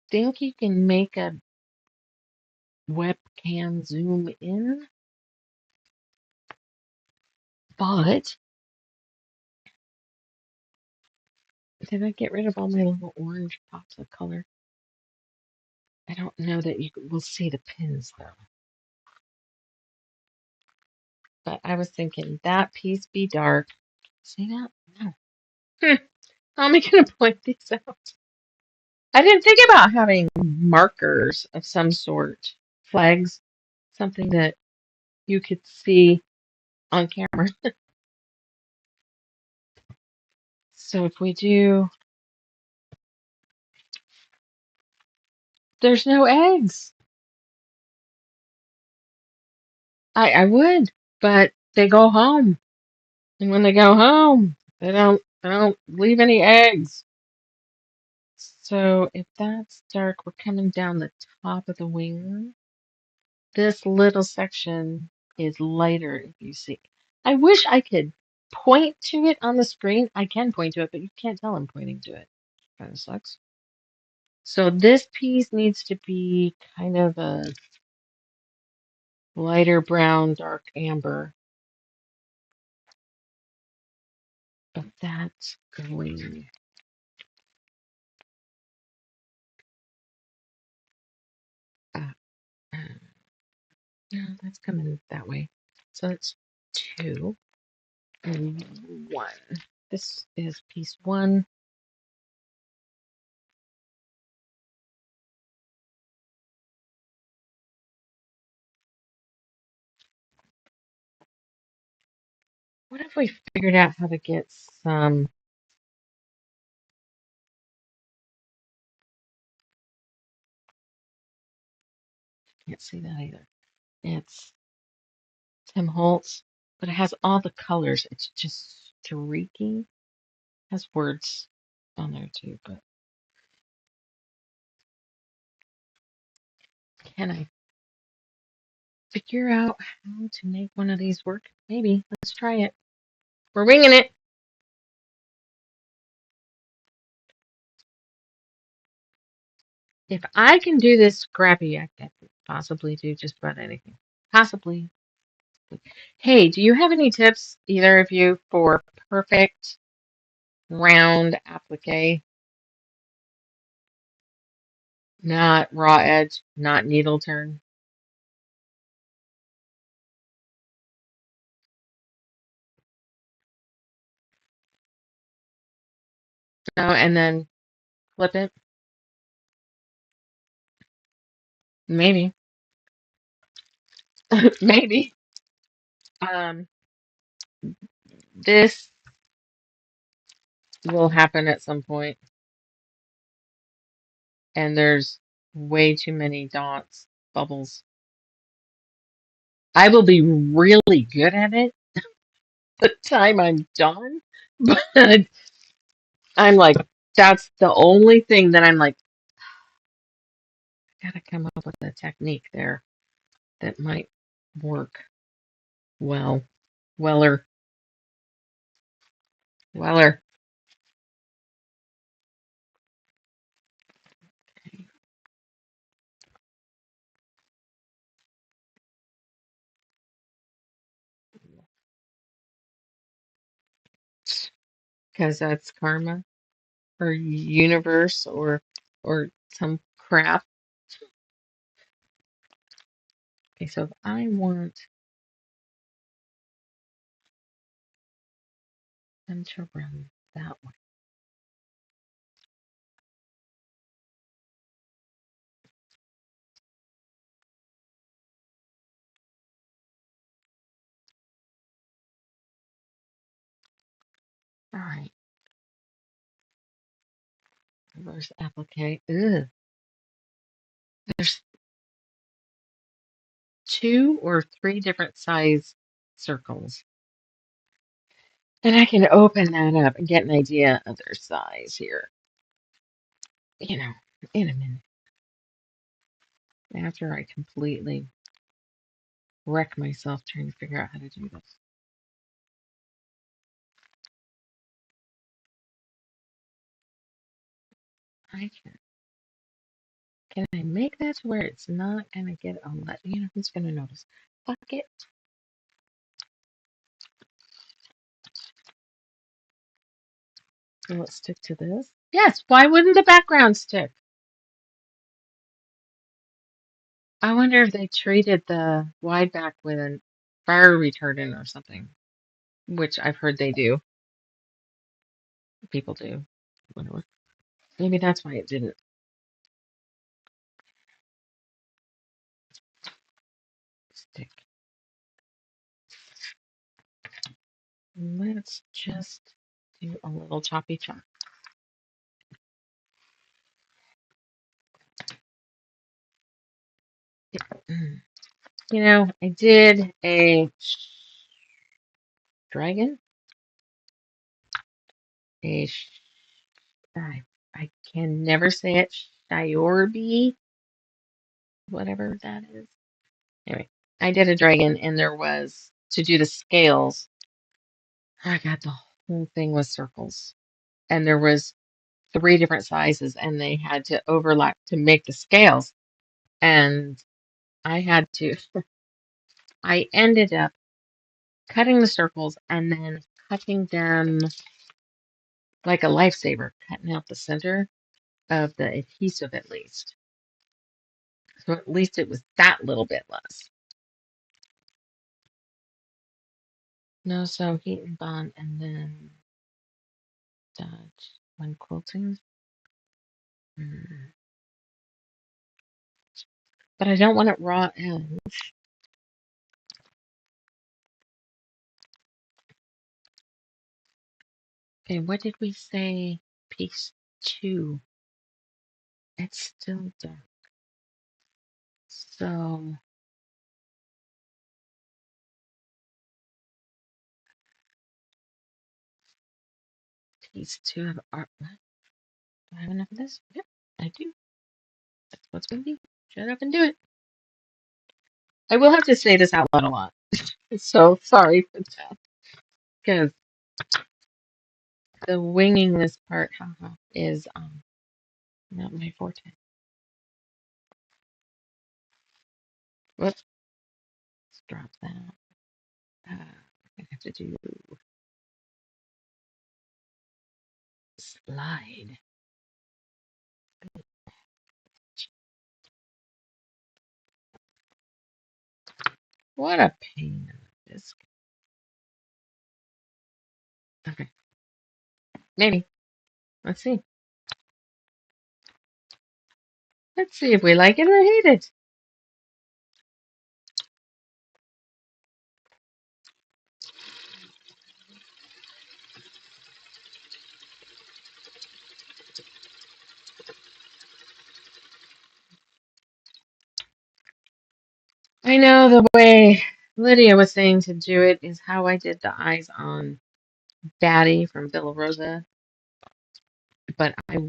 think you can make a webcam zoom in, but did I get rid of all my little orange pops of color? I don't know that you will see the pins though. But I was thinking that piece be dark. See that? No. How am I going to point these out? I didn't think about having markers of some sort, flags, something that you could see on camera. So if we do, there's no eggs. I would, but they go home. And when they go home, they don't leave any eggs. So if that's dark, we're coming down the top of the wing. This little section is lighter, if you see. I wish I could point to it on the screen. I can point to it, but you can't tell I'm pointing to it. Kind of sucks. So this piece needs to be kind of a lighter brown, dark amber. But that's going. Uh, uh, no, that's coming that way. So it's 2 and 1. This is piece 1. What if we figured out how to get some? Can't see that either. It's Tim Holtz, but it has all the colors. It's just streaky. Has words on there too, but can I figure out how to make one of these work? Maybe. Let's try it. We're winging it. If I can do this scrappy, I can possibly do just about anything. Possibly. Hey, do you have any tips, either of you, for perfect round applique? Not raw edge, not needle turn. No, and then flip it. Maybe. Maybe. Um, this will happen at some point. and there's way too many dots, bubbles. I will be really good at it the time I'm done, but I'm like, that's the only thing that I'm like, gotta come up with a technique there that might work well. Weller, Weller. Because that's karma or universe or some crap. Okay, so if I want them to run that way. All right, reverse applique. Ugh. There's 2 or 3 different size circles. And I can open that up and get an idea of their size here, you know, in a minute. After I completely wreck myself trying to figure out how to do this. I can I make that to where it's not gonna get a let who's gonna notice? Fuck it. Will it stick to this? Yes, why wouldn't the background stick? I wonder if they treated the wide back with a fire retardant or something, which I've heard they do. People do. Whatever. Maybe that's why it didn't stick. Let's just do a little choppy chop. I did a dragon, a I can never say it, Shiorbi, whatever that is. Anyway, I did a dragon, and there was to do the scales. I got the whole thing was circles, and there was 3 different sizes, and they had to overlap to make the scales. And I had to. I ended up cutting the circles and then cutting them like a lifesaver, cutting out the center of the adhesive at least. So at least it was that little bit less. No, so heat and bond and then dodge when quilting. Mm. But I don't want it raw ends. Okay, what did we say? Piece 2. It's still dark. So piece 2 of art. What? Do I have enough of this? Yep, I do. That's what's going to be. Shut up and do it. I will have to say this out loud a lot. So sorry for that. Because the winging this part, haha, is not my forte. Whoops, let's drop that. I have to do slide. What a pain in the disc. Okay, maybe. Let's see. Let's see if we like it or hate it. I know the way Lydia was saying to do it is how I did the eyes on Batty from Villa Rosa, but I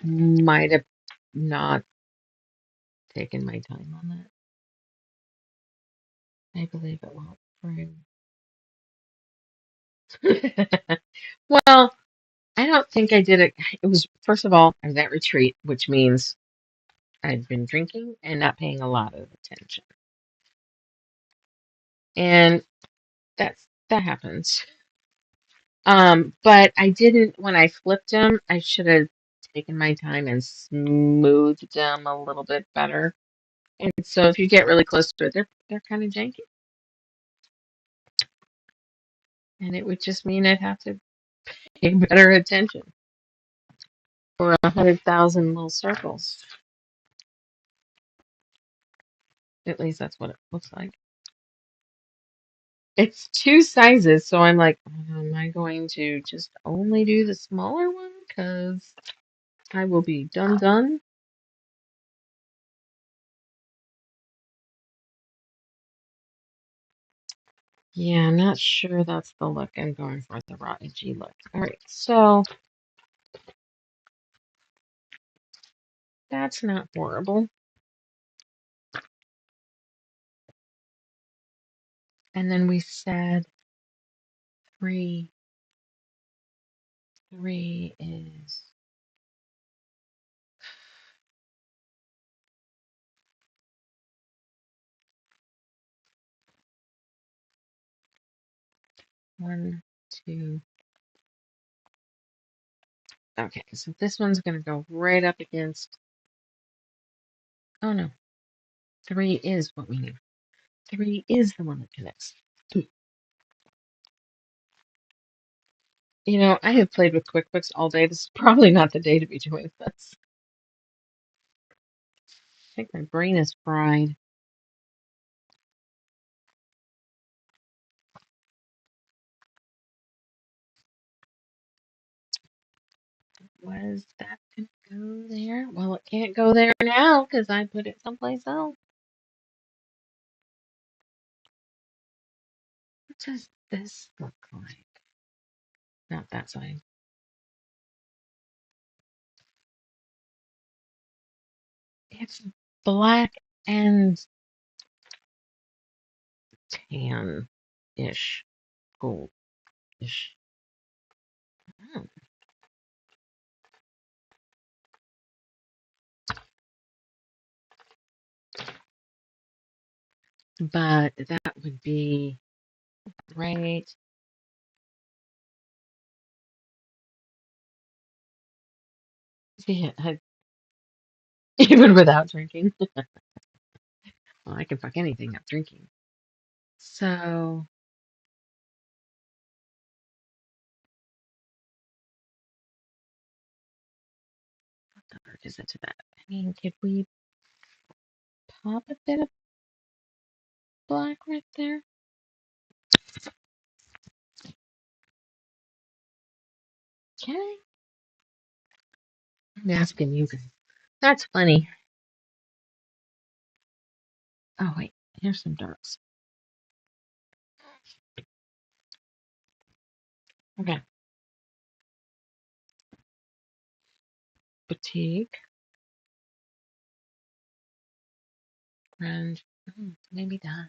might have not taken my time on that. I believe it won't frame. Well, I don't think I did it. It was, first of all, I was at retreat, which means I'd been drinking and not paying a lot of attention. And that happens. But I didn't, when I flipped them, I should have taken my time and smoothed them a little bit better. And so if you get really close to it, they're kind of janky. And it would just mean I'd have to pay better attention for 100,000 little circles. At least that's what it looks like. It's two sizes, so I'm like, am I going to just only do the smaller one? Because I will be done. Yeah, I'm not sure that's the look I'm going for, the raw edgy look. All right, so that's not horrible. And then we said three. Three is one, two. Okay, so this one's going to go right up against. Oh no, three is what we need. Three is the one that connects. You know, I have played with QuickBooks all day. This is probably not the day to be doing this. I think my brain is fried. Was that going to go there? Well, it can't go there now because I put it someplace else. What does this look like? Not that side. It's black and tan-ish, gold-ish. Oh, but that would be right. Yeah, even without drinking. Well, I can fuck anything up drinking. So, what the fuck is it to that? I mean, could we pop a bit of black right there? Okay. I'm asking you guys. That's funny. Oh, wait. Here's some darks. Okay. Boutique. And maybe that.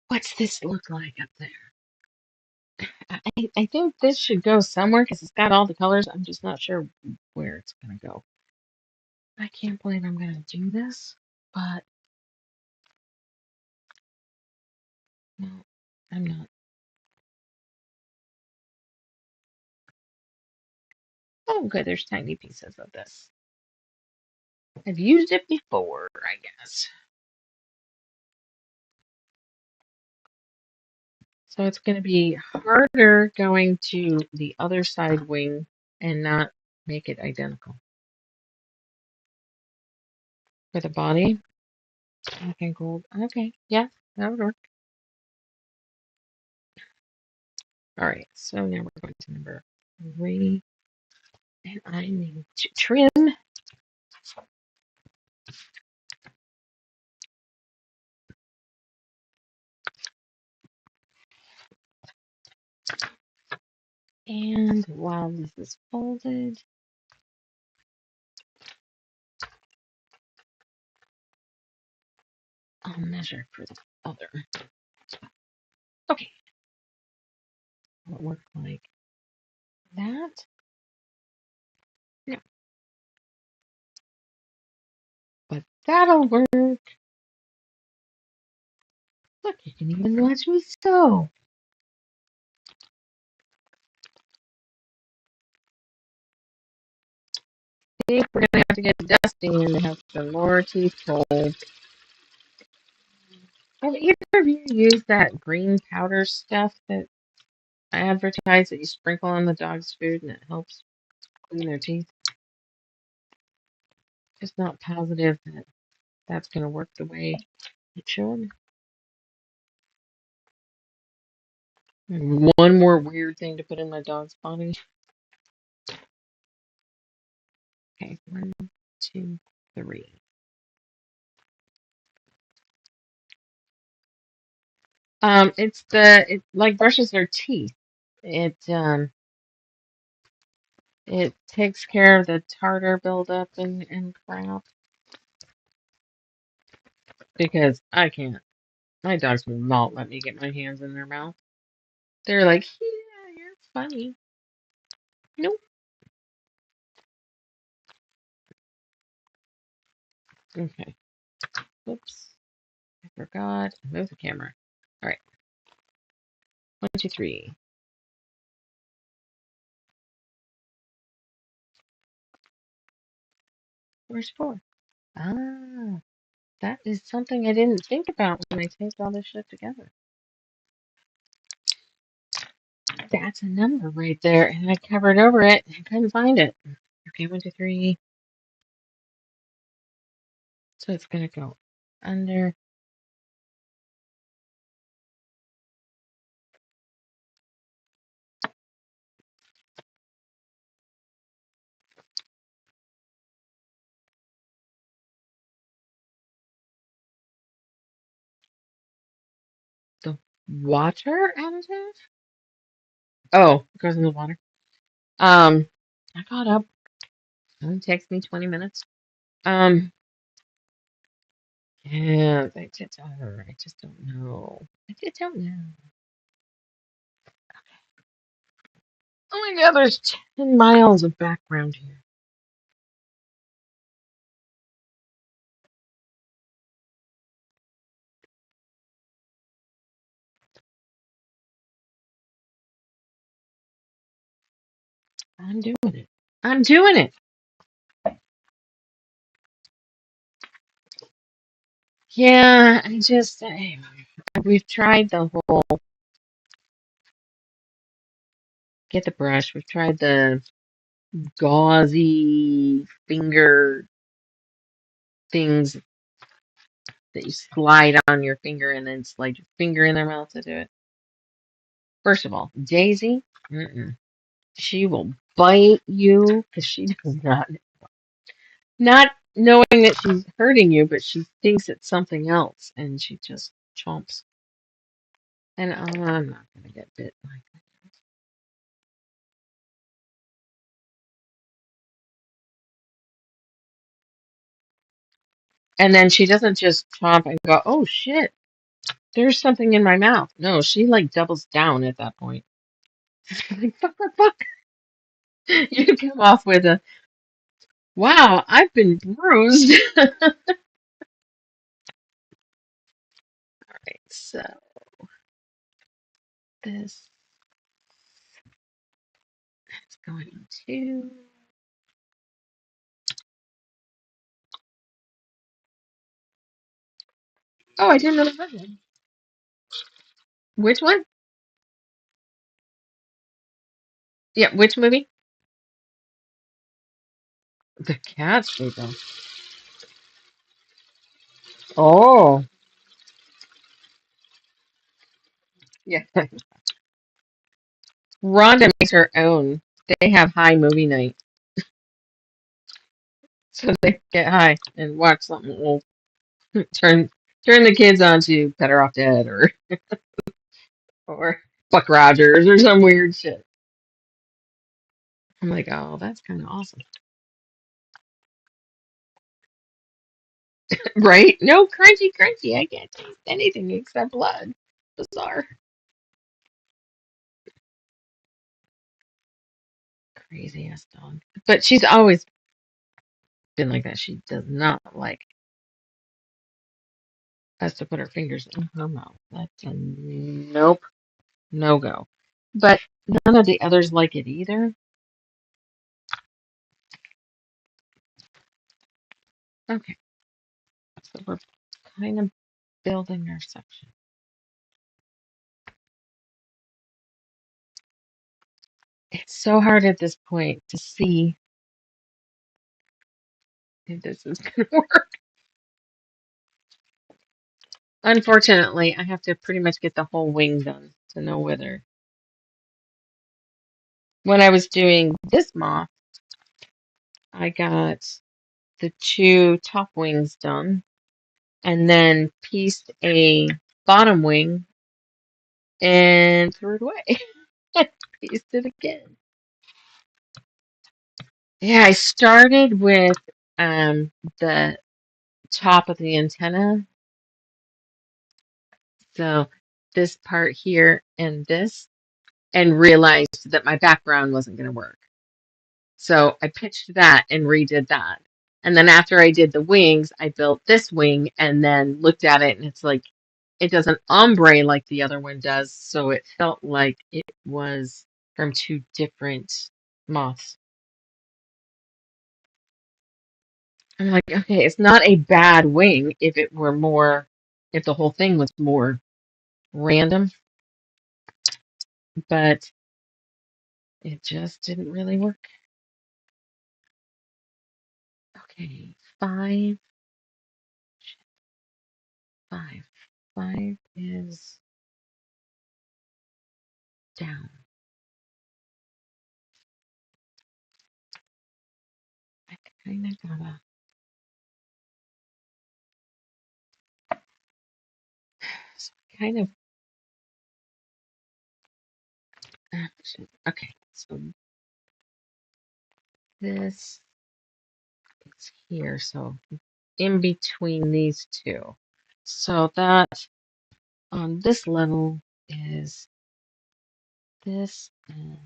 What's this look like up there? I think this should go somewhere because it's got all the colors. I'm just not sure where it's going to go. I can't believe I'm going to do this, but no, I'm not. Oh, good. There's tiny pieces of this. I've used it before, I guess. So it's going to be harder going to the other side wing and not make it identical. For the body, black and gold. Okay, yeah, that would work. All right, so now we're going to number 3 And I need to trim. And while this is folded, I'll measure for the other. Okay, it'll work like that. No, but that'll work. Look, you can even watch me sew. I think we're gonna have to get dusting and have some more teeth pulled. Have either of you used that green powder stuff that I advertise that you sprinkle on the dog's food and it helps clean their teeth? Just not positive that that's going to work the way it should. One more weird thing to put in my dog's body. Okay, 1, 2, 3. It like brushes their teeth. It takes care of the tartar buildup and crap because I can't. My dogs will not let me get my hands in their mouth. They're like, yeah, you're funny. Nope. Okay. Whoops. I forgot. Move the camera. All right. 1, 2, 3. Where's 4? Ah, that is something I didn't think about when I taped all this shit together. That's a number right there, and I covered over it. I couldn't find it. Okay, 1, 2, 3. So it's gonna go under. The water additive? Oh, it goes in the water. I got up. It only takes me 20 minutes. Um, yeah, I just don't know. I just don't know. Oh my God, there's 10 miles of background here. I'm doing it. I'm doing it. Yeah, we've tried the whole get the brush. We've tried the gauzy finger things that you slide on your finger and then slide your finger in their mouth to do it. First of all, Daisy, she will bite you because she does not knowing that she's hurting you, but she thinks it's something else and she just chomps. And I'm not gonna get bit like that. And then she doesn't just chomp and go, oh shit, there's something in my mouth. No, she like doubles down at that point. Like, fuck, fuck, fuck. You come off with a, wow, I've been bruised. All right, so this is going to. Oh, I didn't know that. Which one? Yeah, which movie? The Cat People. Oh, yeah. Rhonda makes her own. They have high movie night. so they get high and watch something old. Turn turn the kids on to Better Off Dead or Buck Rogers or some weird shit. I'm like, oh, that's kind of awesome, right? No crunchy, crunchy. I can't taste anything except blood. Bizarre, crazy ass dog. But she's always been like that. She does not like us to put our fingers in her mouth. That's a nope, no go. But none of the others like it either. Okay, so we're kind of building our section. It's so hard at this point to see if this is going to work. Unfortunately, I have to pretty much get the whole wing done to know whether. When I was doing this moth, I got the two top wings done and then pieced a bottom wing and threw it away. Pieced it again. Yeah, I started with the top of the antenna. So this part here and this, and realized that my background wasn't going to work. So I pitched that and redid that. And then after I did the wings, I built this wing and then looked at it and it's like it doesn't ombre like the other one does. So it felt like it was from two different moths. I'm like, okay, it's not a bad wing if it were more, if the whole thing was more random, but it just didn't really work. Okay, five, five, five is down. I kind of gotta, so kind of, okay, so this is here, so in between these two. So that on this level is this and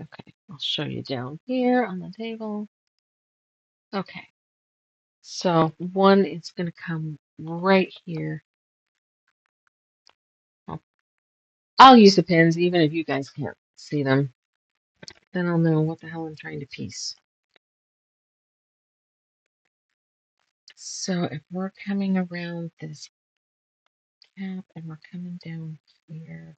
okay, I'll show you down here on the table. Okay, so one is going to come right here. I'll, I'll use the pins even if you guys can't see them. Then I'll know what the hell I'm trying to piece. So if we're coming around this cap and we're coming down here.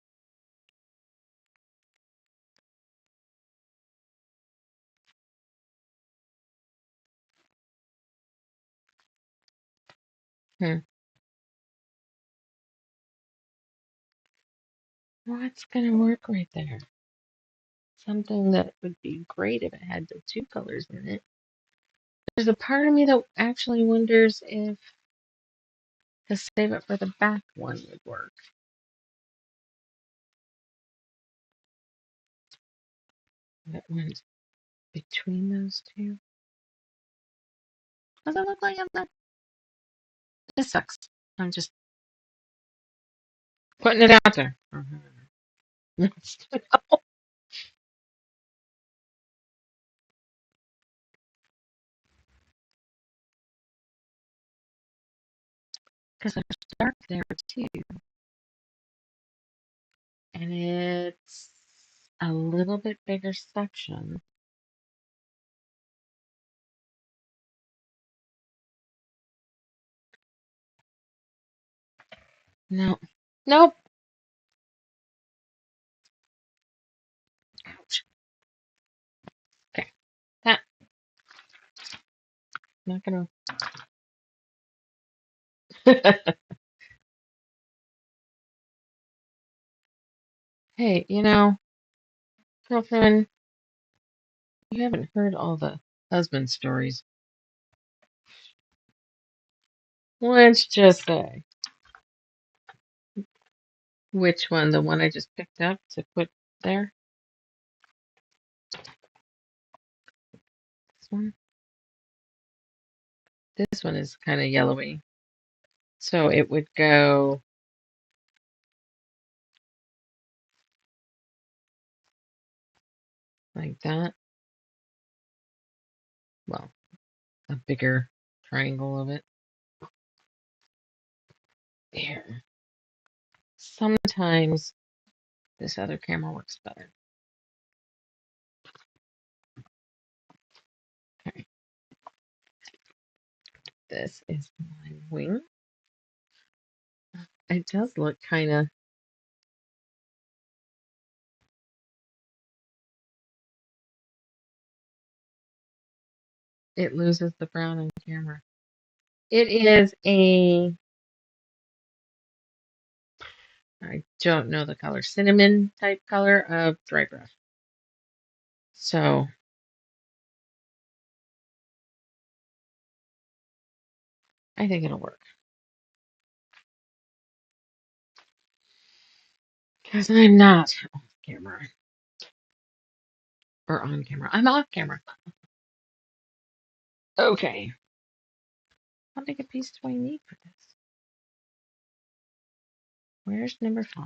What's going to work right there? Something that would be great if it had the two colors in it. There's a part of me that actually wonders if to save it for the back one would work. That went between those two. Does it look like I'm not? This sucks. I'm just putting it out there. Because there's dark there too. And it's a little bit bigger section. No. Nope. Ouch. Okay. That. Not gonna. Hey, girlfriend, you haven't heard all the husband stories. Let's just say, which one? The one I just picked up to put there? This one? This one is kind of yellowy. So it would go like that. Well, a bigger triangle of it. Here. Sometimes this other camera works better. Okay. This is my wing. It does look kind of, it loses the brown on camera. It is I don't know the color, cinnamon type color of dry brush. So I think it'll work. Because I'm not off camera or on camera. I'm off camera. Okay. How big a piece do I need for this? Where's number 5?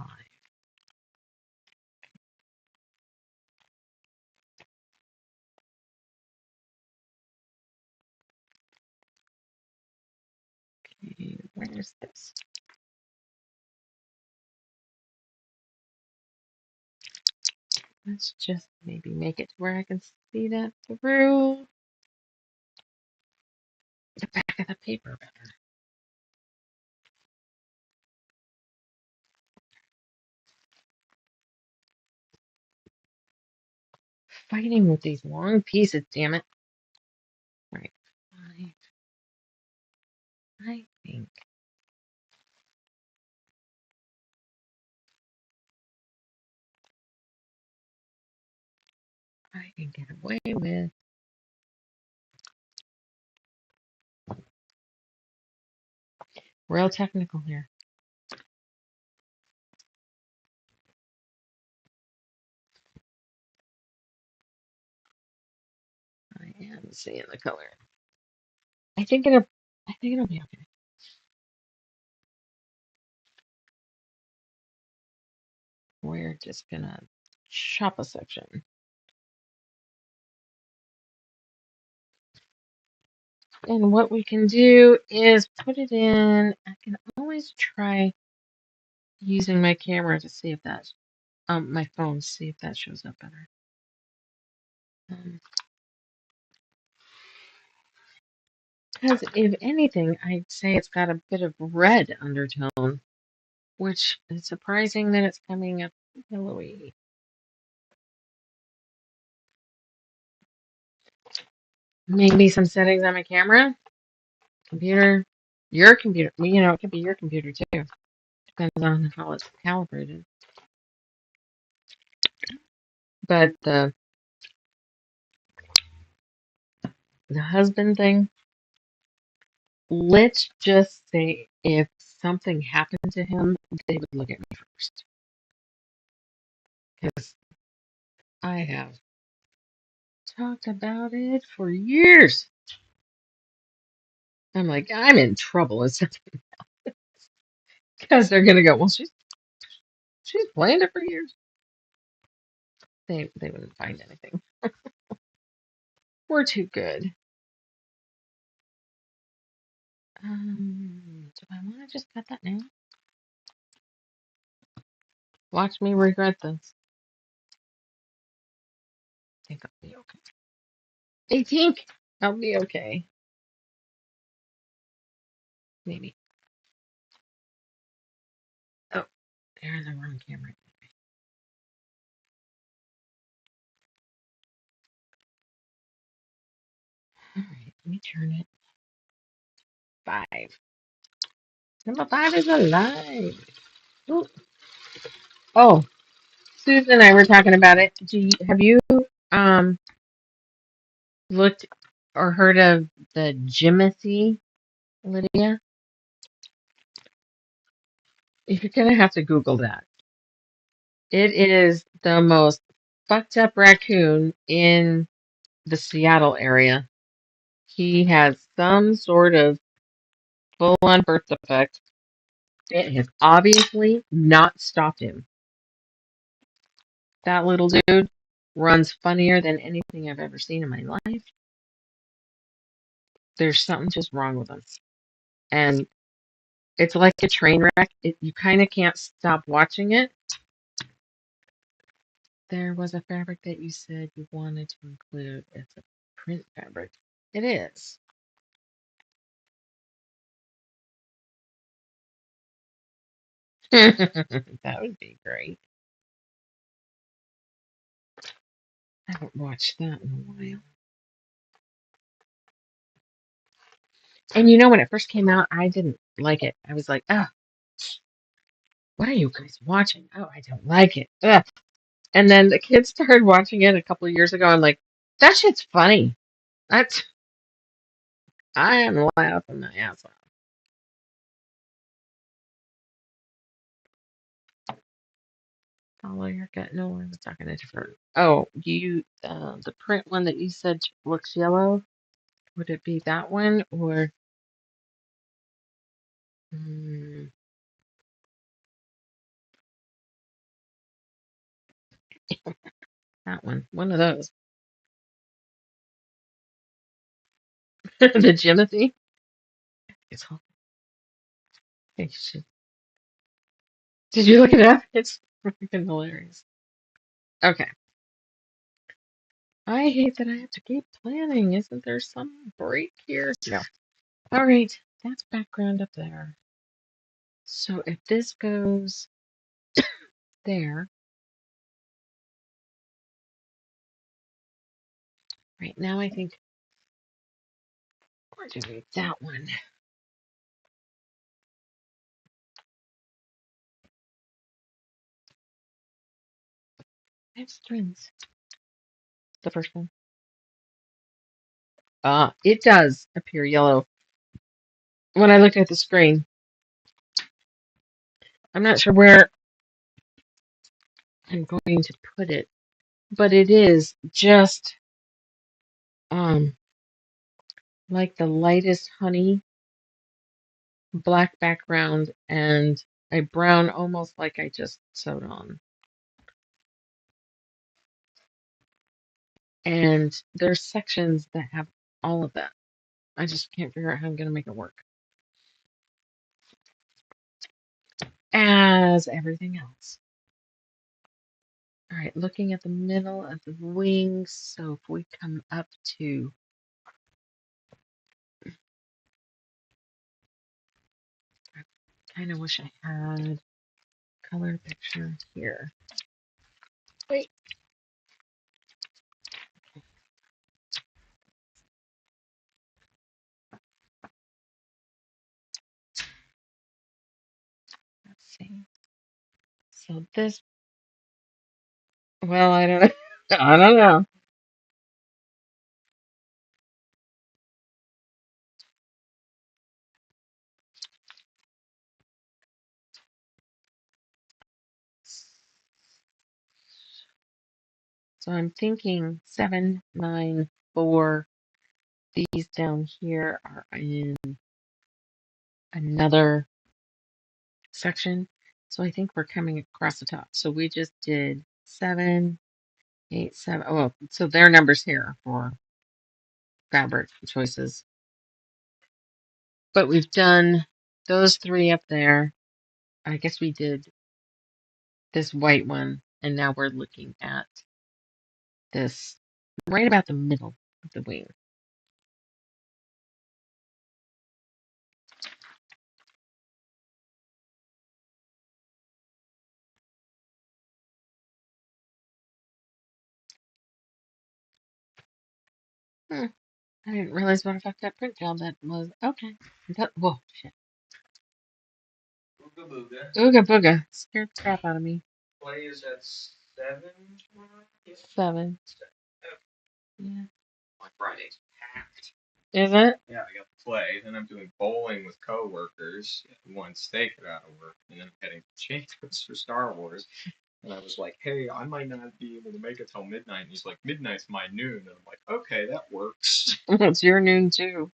Okay, where's this? Let's just maybe make it to where I can see that through the back of the paper better. Fighting with these long pieces, damn it. All right, 5. I think I can get away with. Real technical here. I am seeing the color. I think it'll be okay. We're just gonna chop a section. And what we can do is put it in. I can always try using my camera to see if that, my phone, see if that shows up better. Because if anything, I'd say it's got a bit of red undertone, which is surprising that it's coming up yellowy. Maybe some settings on my camera, computer, your computer. It could be your computer too. Depends on how it's calibrated. But the husband thing, let's just say if something happened to him, they would look at me first. Because I have talked about it for years. I'm like, I'm in trouble. It's because they're gonna go, well, she's planned it for years. They wouldn't find anything. We're too good. Do I want to just cut that now? Watch me regret this. I think I'll be okay. 18th, I'll be okay. Maybe. Oh, there's the wrong camera. All right, let me turn it. 5. Number 5 is alive. Ooh. Oh, Susan and I were talking about it. Have you um looked or heard of the Jimothy, Lydia? You're gonna have to Google that. It is the most fucked up raccoon in the Seattle area. He has some sort of full-on birth defect. It has obviously not stopped him. That little dude runs funnier than anything I've ever seen in my life. There's something just wrong with him. And it's like a train wreck. You kind of can't stop watching it. There was a fabric that you said you wanted to include. It's a print fabric. It is. That would be great. I haven't watched that in a while. And you know, when it first came out, I didn't like it. I was like, oh, what are you guys watching? Oh, I don't like it. Ugh. And then the kids started watching it a couple of years ago. I'm like, that shit's funny. That's I am laughing my ass off. Follow your gut. No, I was talking a different. Oh, the print one that you said looks yellow. Would it be that one or mm, that one? One of those. The Jimothy. It's Did you look it up? It's freaking hilarious. Okay. I hate that I have to keep planning. Isn't there some break here? No. All right. That's background up there. So if this goes there, right now I think we're doing that one. I have strings. The first one. It does appear yellow when I look at the screen. I'm not sure where I'm going to put it, but it is just um like the lightest honey, black background, and a brown almost like I just sewed on. And there's sections that have all of that. I just can't figure out how I'm going to make it work. As everything else. All right, looking at the middle of the wings. So if we come up to I kind of wish I had color picture here. Wait. Let's see. So this, well, I don't know. I don't know. So I'm thinking 794. These down here are in another section. So I think we're coming across the top. So we just did 7, 8, 7. Oh, so their numbers here for fabric choices. But we've done those three up there. I guess we did this white one, and now we're looking at this right about the middle of the wing. Hmm. I didn't realize what a fucked up print job that was. Okay. Whoa, shit. Ooga booga. Ooga booga. Scared the crap out of me. 7. Yeah. Is it? It's your noon too.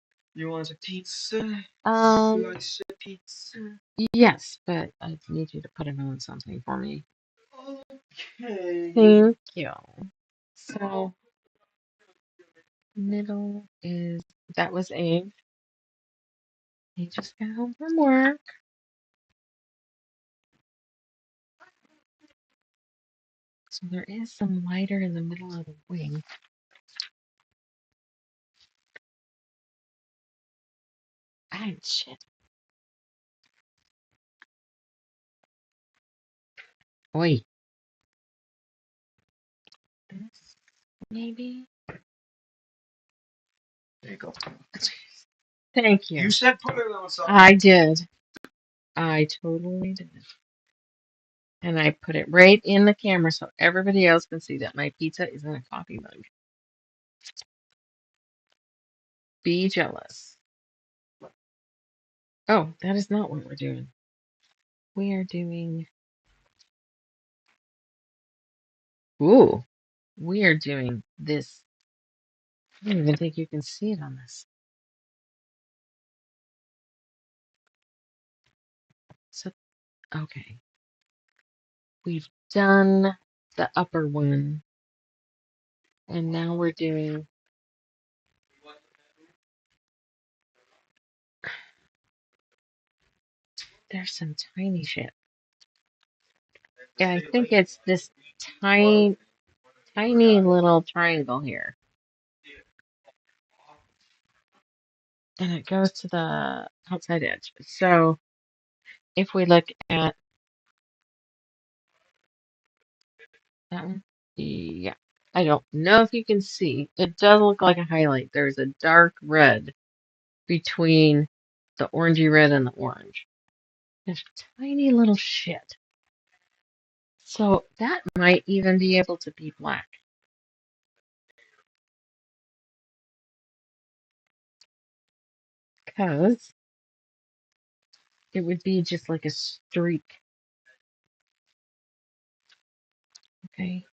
Um, yes, but I need you to put it on something for me. Thank you. So, middle is, that was Abe. He just got home from work. So there is some lighter in the middle of the wing. Ah, shit. Oi. This, maybe? Thank you. I did. I totally did. And I put it right in the camera so everybody else can see that my pizza is in a coffee mug. Be jealous. Oh, that is not what we're doing. We are doing. Ooh, we are doing this. I don't even think you can see it on this. So, okay. We've done the upper one, and now we're doing. There's some tiny shit. Yeah, I think it's this tiny, tiny little triangle here. And it goes to the outside edge. So if we look at that one, yeah, I don't know if you can see. It does look like a highlight. There's a dark red between the orangey red and the orange. There's tiny little shit. So that might even be able to be black. Because it would be just like a streak. Okay.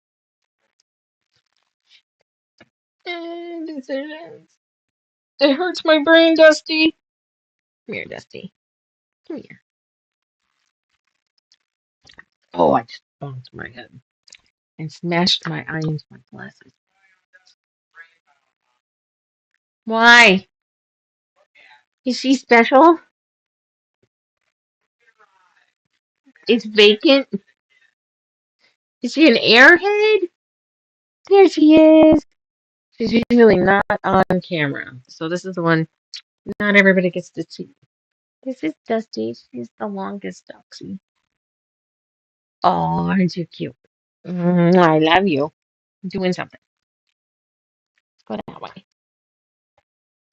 And decisions. It hurts my brain, Dusty. Come here, Dusty. Come here. Oh, I just bonked my head and smashed my eye into my glasses. Why? Is she special? It's vacant. Is she an airhead? There she is. She's usually not on camera. So this is the one not everybody gets to see. This is Dusty. She's the longest Doxy. Oh, aren't you cute? I love you. I'm doing something. Go that way.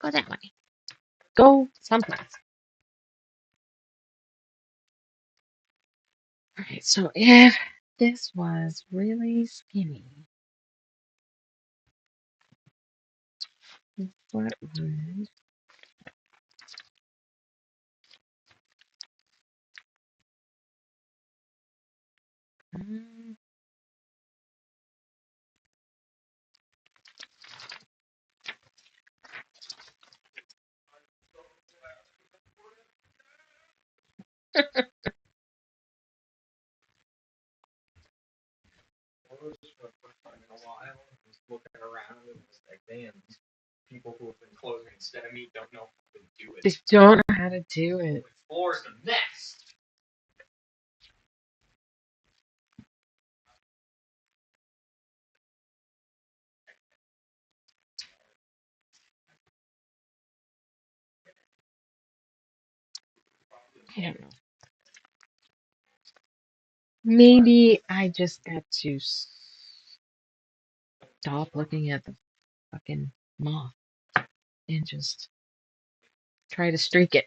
Go that way. Go someplace. Alright, so if this was really skinny, what would um, they don't know how to do it. I don't know. Maybe I just got to stop looking at the fucking moth and just try to streak it.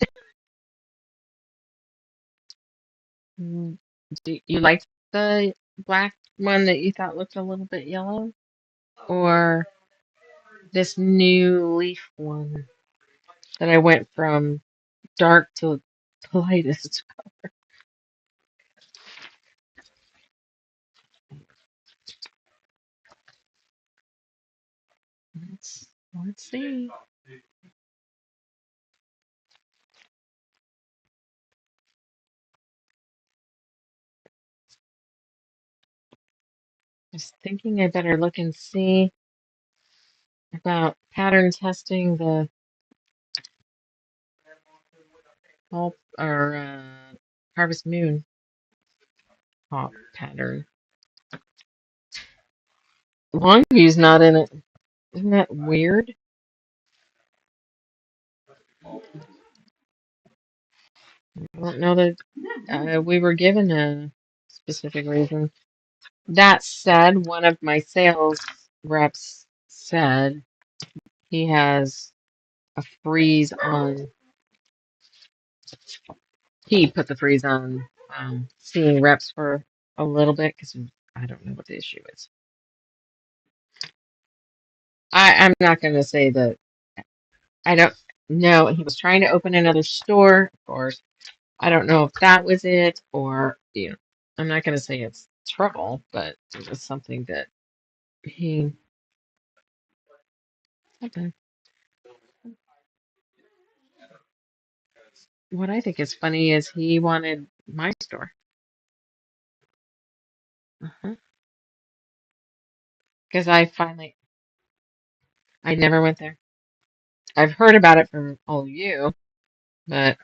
Do you like the black one that you thought looked a little bit yellow, or this new leaf one that I went from dark to the lightest? Let's see. I was thinking I better look and see about pattern testing the fall or Harvest Moon pop pattern. Longview's not in it. Isn't that weird? I don't know that we were given a specific reason. That said, one of my sales reps said he has a freeze on, he put the freeze on seeing reps for a little bit because I don't know what the issue is. I'm not going to say that I don't know. He was trying to open another store, of course. I don't know if that was it or, I'm not going to say it's trouble, but it was something that he, okay. What I think is funny is he wanted my store. Because I never went there. I've heard about it from all of you, but,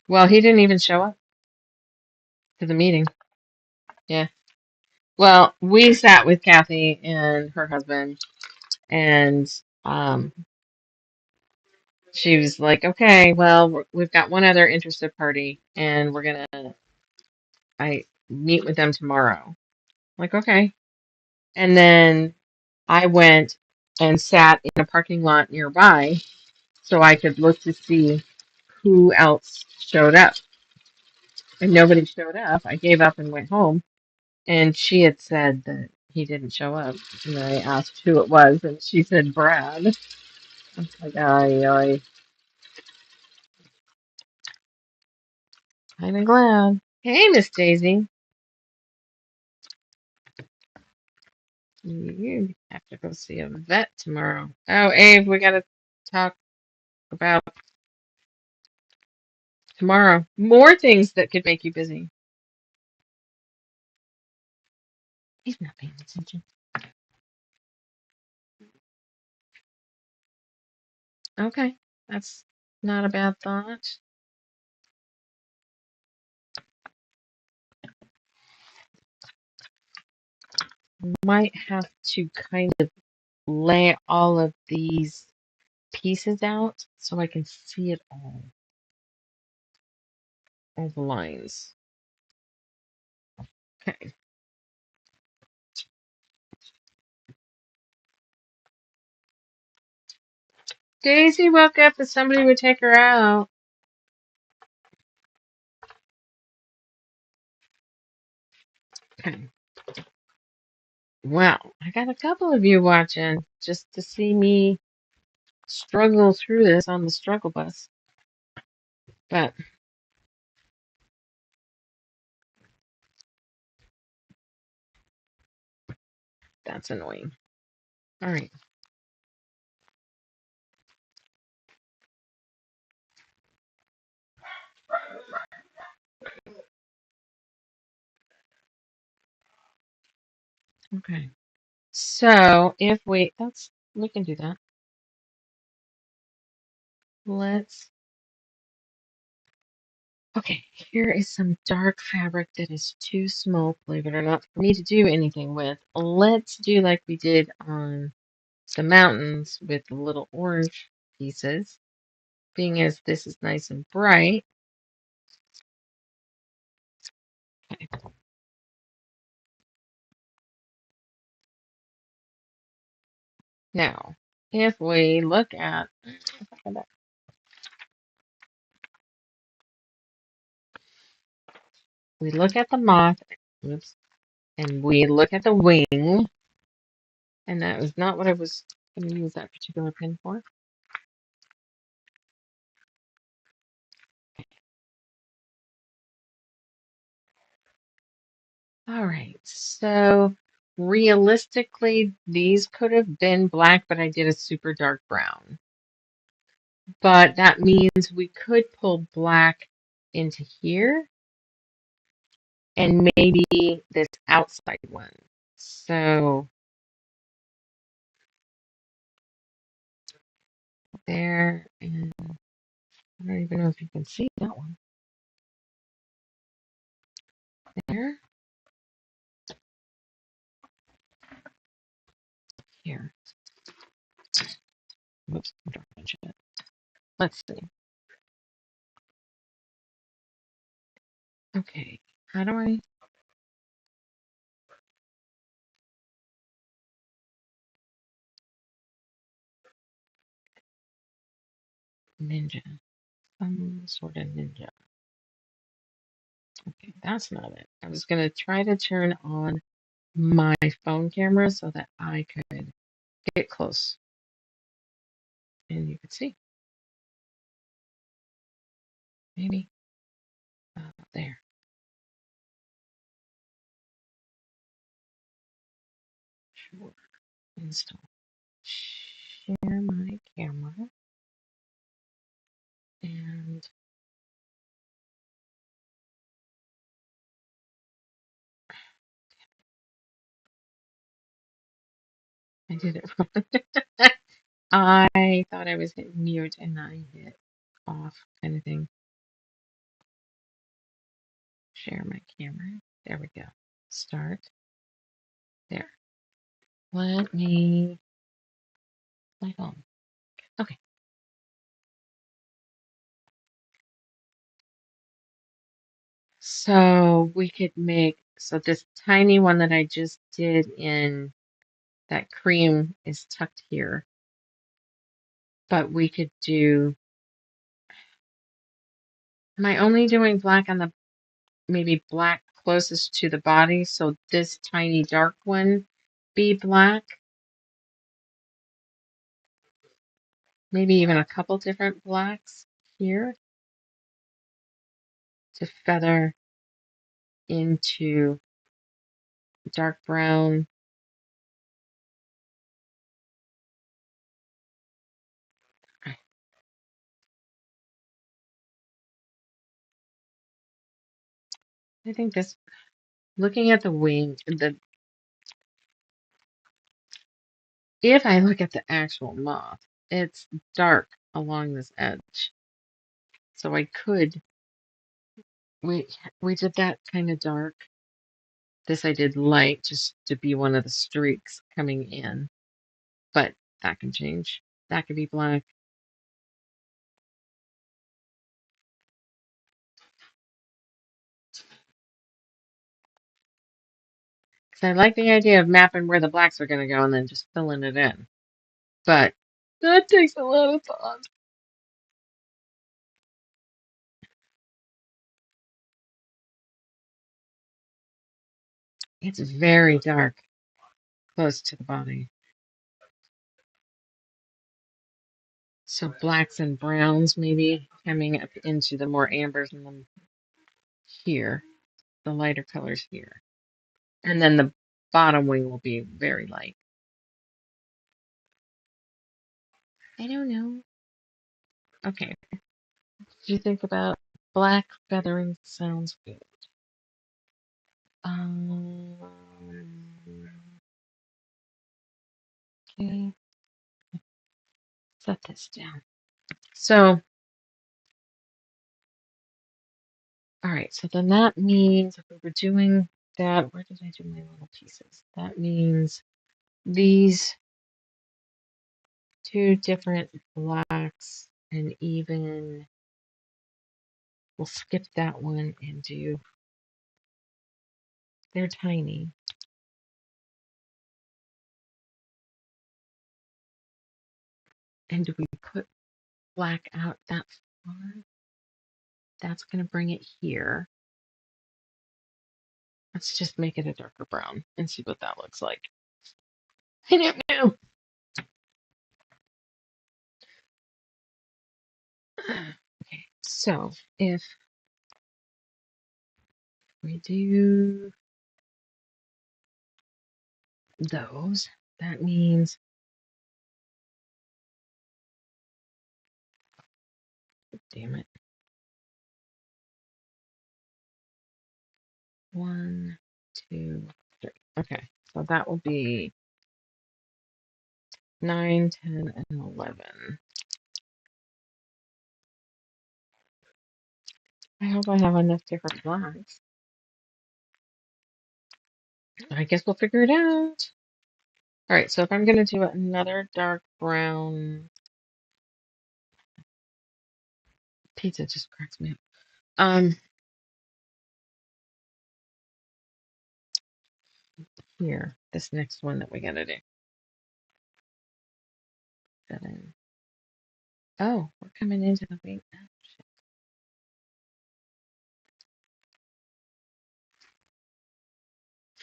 well, he didn't even show up to the meeting. Yeah. Well, we sat with Kathy and her husband, and um, she was like, okay, well, we've got one other interested party, and I meet with them tomorrow. Like, okay. And then I went and sat in a parking lot nearby so I could look to see who else showed up. And nobody showed up. I gave up and went home. And she had said that he didn't show up. And I asked who it was, and she said Brad. I was like, I kind of glad. Hey, Miss Daisy. You have to go see a vet tomorrow. Oh, Abe, we got to talk about tomorrow. More things that could make you busy. He's not paying attention. Okay, that's not a bad thought. Might have to kind of lay all of these pieces out so I can see it all the lines. Okay. Daisy woke up and somebody would take her out. Okay. Well, I got a couple of you watching just to see me struggle through this on the struggle bus. But that's annoying. All right. Okay. So if we can do that. Let's, okay, here is some dark fabric that is too small, believe it or not, for me to do anything with. Let's do like we did on the mountains with the little orange pieces. Being as this is nice and bright. Okay. Now, if we look at We look at the moth, oops, and we look at the wing, and that was not what I was going to use that particular pen for. All right, so realistically, these could have been black, but I did a super dark brown. But that means we could pull black into here and maybe this outside one. So there, and I don't even know if you can see that one. There, here. Whoops, I'm trying to punch it. Let's see. Okay, how do I? Ninja. Some sort of ninja. Okay, that's not it. I was going to try to turn on my phone camera so that I could get close and you could see. Maybe there. Sure. Install. Share my camera and I did it wrong. I thought I was hitting mute and I hit off kind of thing. Share my camera. There we go. Start. There. Let me play home. Okay. So we could make, so this tiny one that I just did in that cream is tucked here. But we could do, am I only doing black on the, maybe black closest to the body? So this tiny dark one be black? Maybe even a couple different blacks here to feather into dark brown. I think this, looking at the wing, if I look at the actual moth, it's dark along this edge. So I could, we, we did that kind of dark. This I did light just to be one of the streaks coming in, but that can change. That could be black. Because I like the idea of mapping where the blacks are going to go and then just filling it in. But that takes a lot of thought. It's very dark close to the body. So blacks and browns maybe coming up into the more ambers and then here, the lighter colors here. And then the bottom wing will be very light. I don't know. Okay. What do you think about black feathering? Sounds good. Um, okay. Set this down. So, all right. So then that means if we were doing that, where did I do my little pieces? That means these two different blacks and even we'll skip that one and do, they're tiny. And do we put black out that far? That's going to bring it here. Let's just make it a darker brown and see what that looks like. I don't know. Okay, so if we do those, that means, damn it, 1, 2, 3. Okay, so that will be 9, 10, and 11. I hope I have enough different blacks. I guess we'll figure it out. All right, so if I'm going to do another dark brown, pizza just cracks me up. Here, this next one that we got to do. 7. Oh, we're coming into the week now.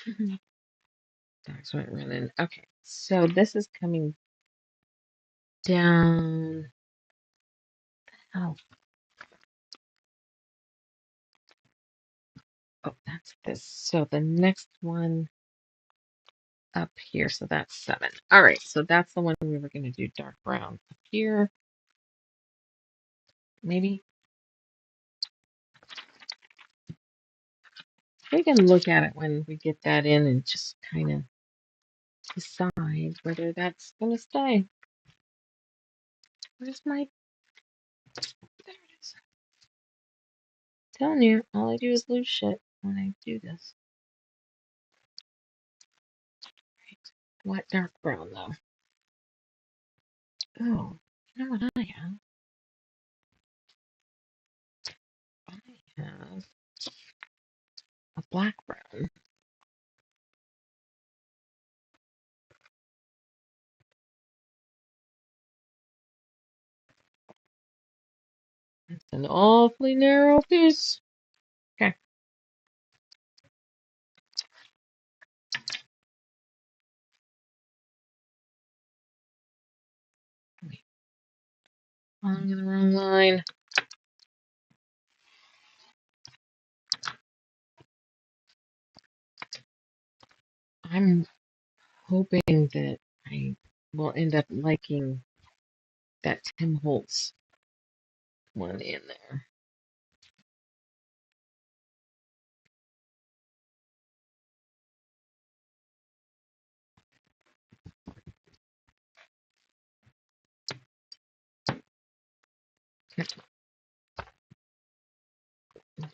Shit. Dogs went running. Okay, so this is coming down. Oh, oh, that's this. So the next one up here. So that's 7. All right, so that's the one we were going to do dark brown up here. Maybe we can look at it when we get that in and just kind of decide whether that's going to stay. Where's my... There it is. Telling you, all I do is lose shit when I do this. Right. What dark brown though? Oh, you know what I have? I have a black brown. It's an awfully narrow piece. Okay. Wait, I'm in the wrong line. I'm hoping that I will end up liking that Tim Holtz one in there.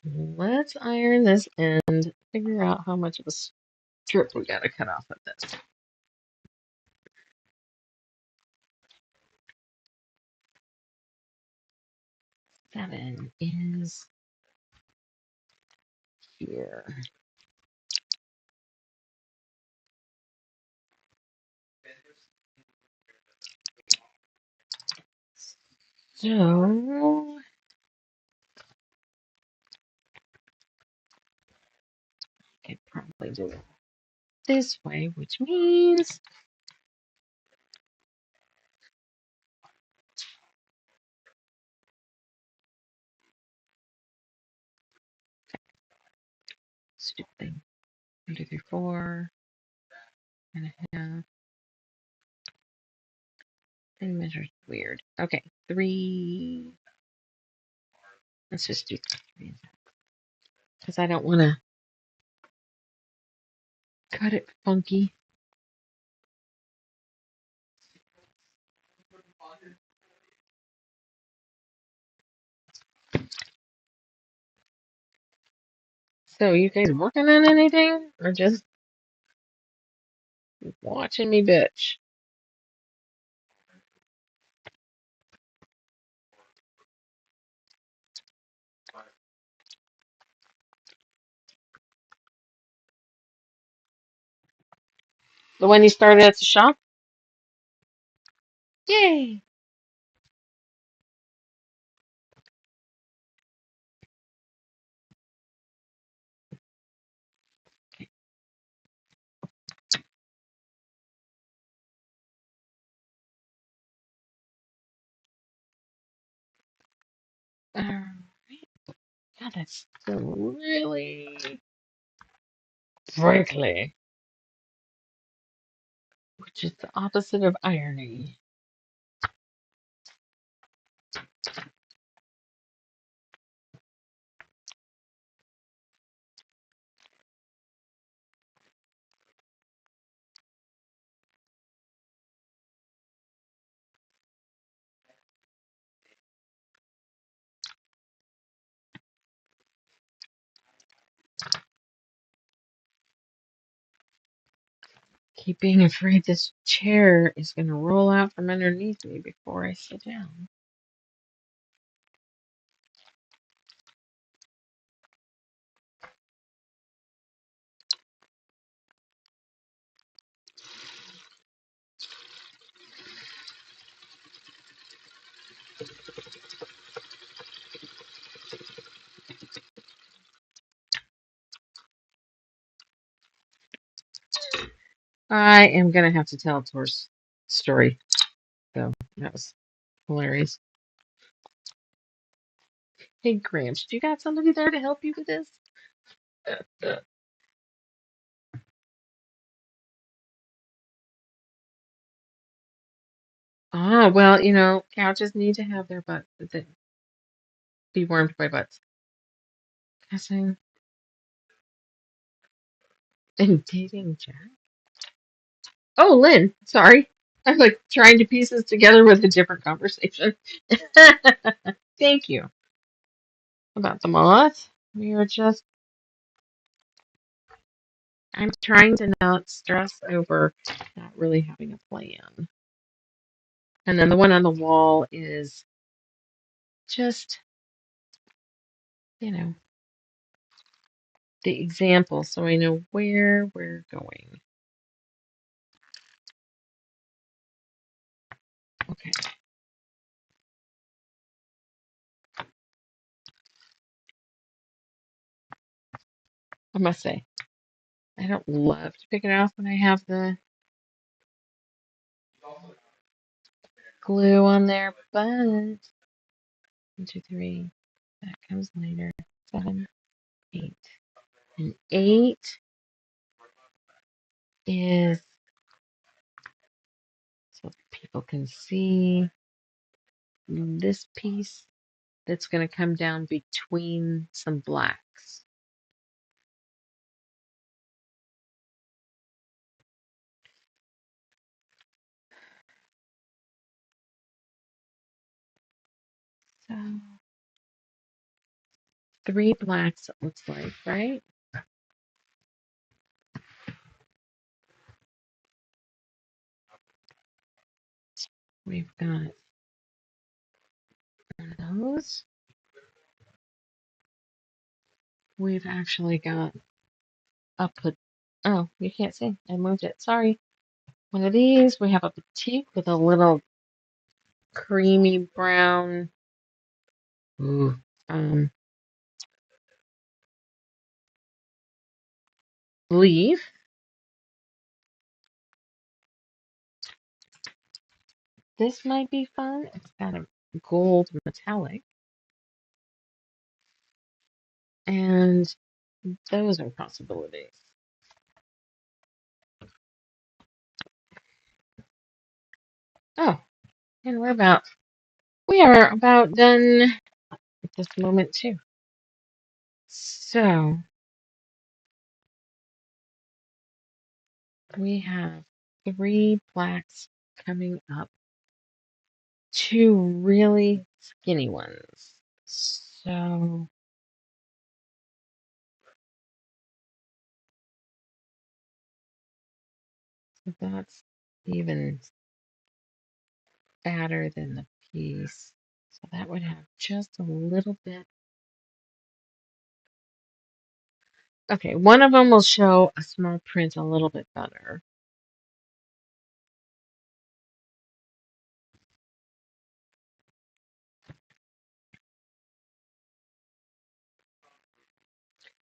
Let's iron this and figure out how much of a strip we gotta cut off of this. Seven is here. So I could probably do it this way, which means stupid thing. 1, 2, 3, 4 and a half. Thing measures weird. Okay, 3. Let's just do 3 because I don't want to cut it funky. So, you guys working on anything or just watching me bitch? The one you started at the shop? Yay! Alright. God, that's still really frankly, which is the opposite of irony. Keep being afraid this chair is going to roll out from underneath me before I sit down. I am going to have to tell Tor's story, though. That was hilarious. Hey, Gramps, do you got somebody there to help you with this? Well, couches need to have their butt be warmed by butts. Guessing and dating Jack. Oh, Lynn, sorry. I'm like trying to piece this together with a different conversation. Thank you. About the moth. We were just I'm trying to not stress over not really having a plan. And then the one on the wall is just, you know, the example so I know where we're going. Okay. I must say, I don't love to pick it off when I have the glue on there, but 1, 2, 3, that comes later. 7, 8. And 8 is so people can see this piece that's going to come down between some blacks. So 3 blacks, it looks like, right? We've got one of those. We've actually got a put. Oh, you can't see. I moved it. Sorry. One of these. We have a petite with a little creamy brown ooh, um, leaf. This might be fun. It's got a gold metallic. And those are possibilities. Oh, and we are about done at this moment too. So we have 3 blacks coming up, 2 really skinny ones. So that's even fatter than the piece. So that would have just a little bit. Okay, one of them will show a small print a little bit better.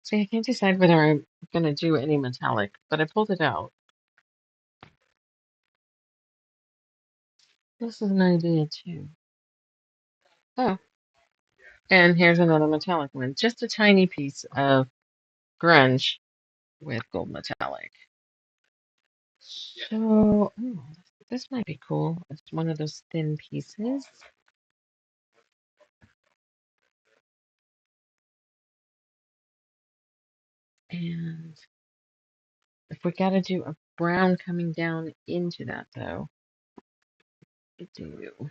See, I can't decide whether I'm going to do any metallic, but I pulled it out. This is an idea too. Oh, And here's another metallic one. Just a tiny piece of grunge with gold metallic. So, oh, this might be cool. It's one of those thin pieces. And if we got to do a brown coming down into that, though, we do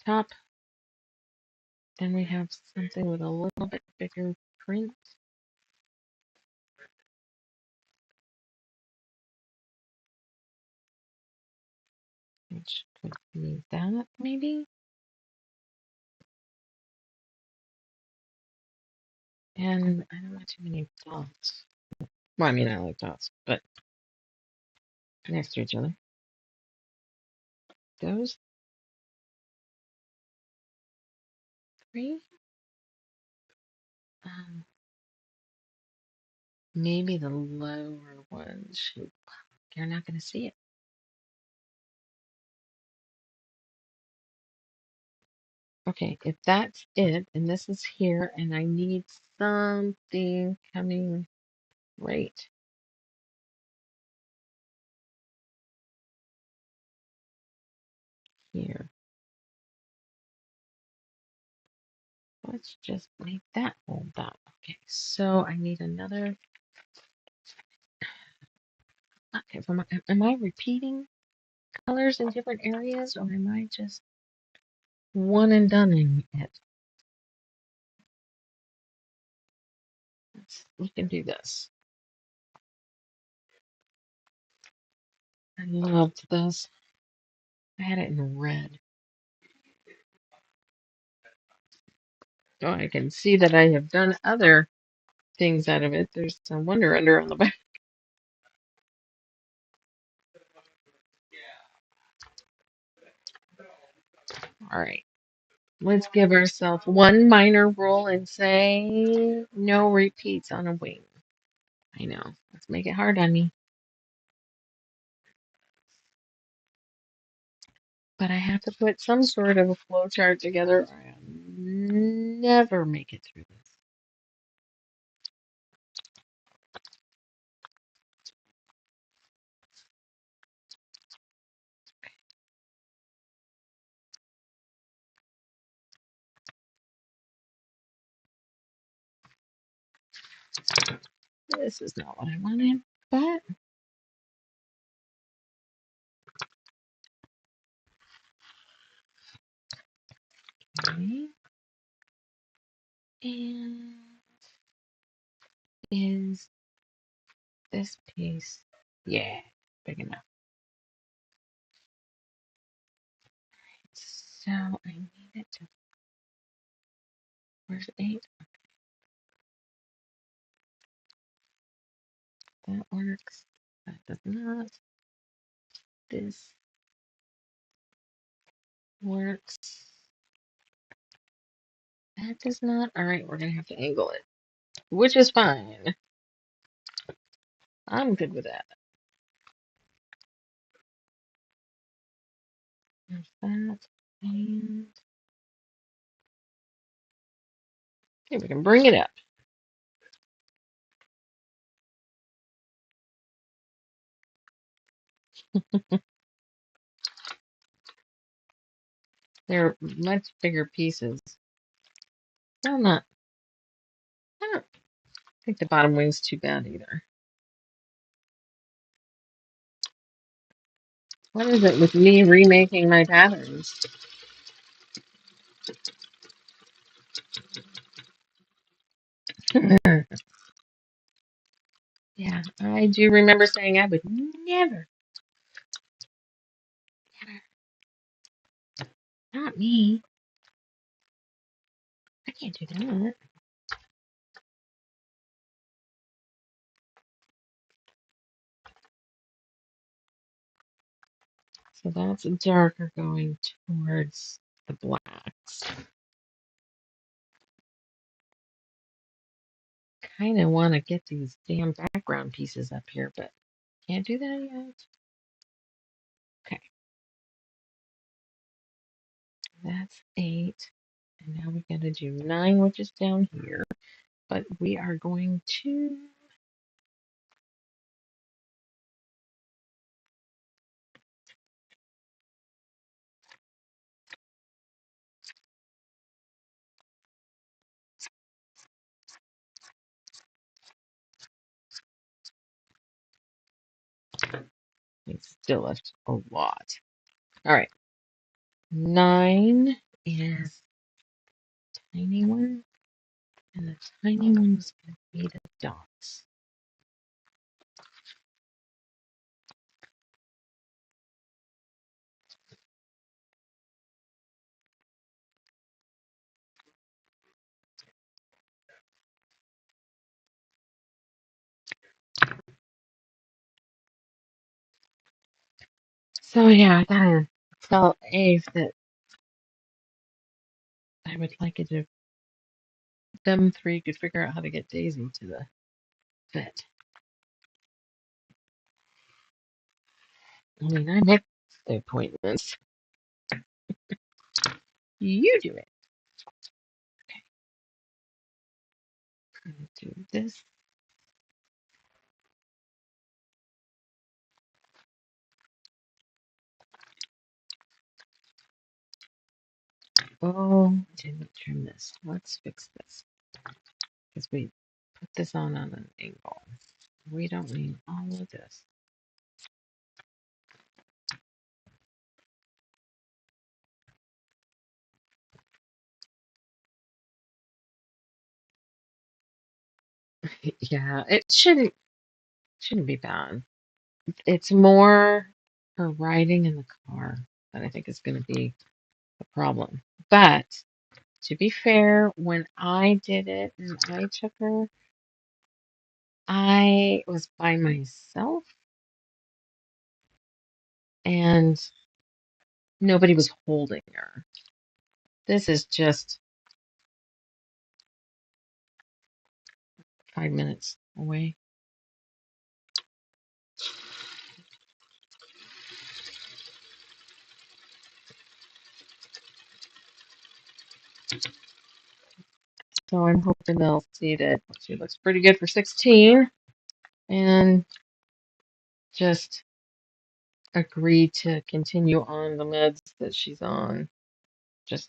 top. Then we have something with a little bit bigger print. Which could be that, maybe. And I don't want too many dots. Well, I mean, I like dots, but next to each other. Those three. Um, Maybe the lower one. Shoot, you're not going to see it. Okay, if that's it, and this is here, and I need something coming right here. Let's just make that hold that. Okay, so I need another. Okay, am I repeating colors in different areas, or am I just one and doneing it? We can do this. I loved this. I had it in red. Oh, I can see that I have done other things out of it. There's a Wonder Under on the back. All right. Let's give ourselves one minor rule and say no repeats on a wing. I know. Let's make it hard on me. But I have to put some sort of a flow chart together or I'll never make it through this. This is not what I wanted, but okay. And is this piece, yeah, big enough. So I need it to, where's 8? That works. That does not. This works. That does not. All right, we're going to have to angle it, which is fine. I'm good with that. There's that. And okay, we can bring it up. They're much bigger pieces. I'm not. I don't think the bottom wing's too bad either. What is it with me remaking my patterns? Yeah, I do remember saying I would never, never, not me. I can't do that. So that's darker going towards the blacks. Kind of want to get these damn background pieces up here, but can't do that yet. Okay, that's 8. And now we got to do 9, which is down here. But we are going to. It's still left a lot. All right. 9 is tiny one, and the tiny one is going to be the dots. So yeah, I gotta tell Ave that I would like it if them three could figure out how to get Daisy to the vet. I mean, I make the appointments. You do it. Do this. Oh, didn't trim this. Let's fix this. Because we put this on an angle. We don't need all of this. Yeah, it shouldn't be bad. It's more her riding in the car that I think is going to be the problem. But to be fair, when I did it and I took her, I was by myself and nobody was holding her. This is just 5 minutes away. So I'm hoping they'll see that she looks pretty good for 16 and just agree to continue on the meds that she's on. Just,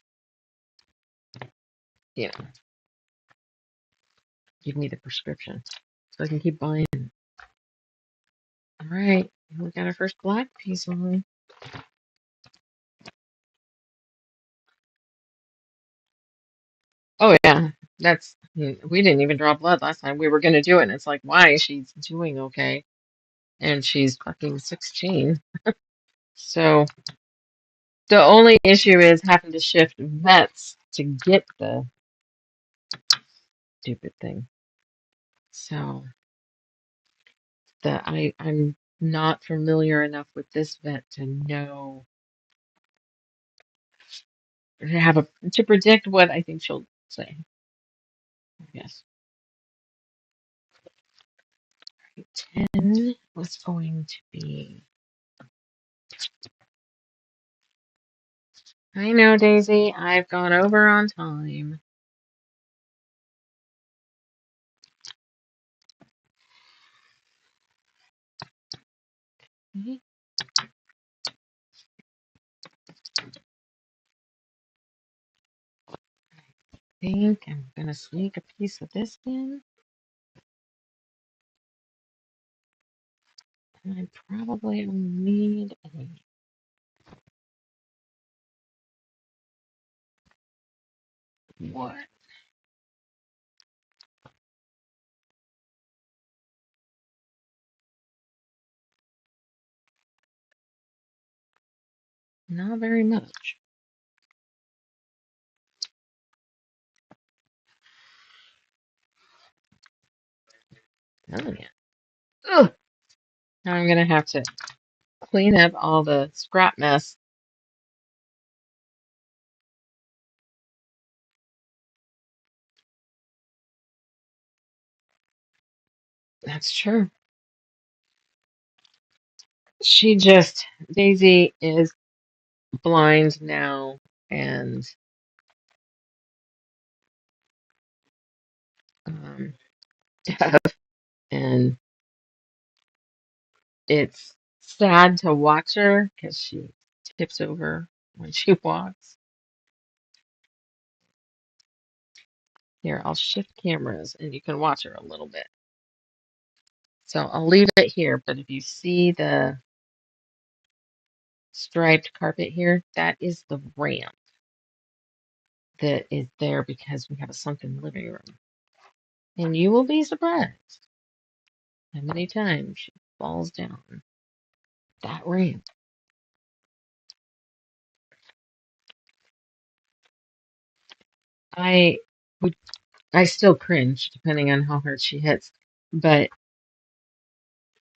you know, give me the prescription so I can keep buying. All right, we got our first black piece on. Oh yeah, we didn't even draw blood last time. We were gonna do it, and it's like, why? She's doing okay, and she's fucking 16. So the only issue is having to shift vets to get the stupid thing. So I'm not familiar enough with this vet to know to predict what I think she'll say. Yes. 10 was going to be. I know, Daisy. I've gone over on time. I think I'm gonna sneak a piece of this in. And I probably need a. What? Not very much. Oh yeah. Ugh. Now I'm gonna have to clean up all the scrap mess. That's true. Daisy is blind now, and um, and it's sad to watch her because she tips over when she walks. Here, I'll shift cameras and you can watch her a little bit. So I'll leave it here, but if you see the striped carpet here, that is the ramp that is there because we have a sunken living room. And you will be surprised how many times she falls down that ramp. I would, I still cringe depending on how hard she hits, but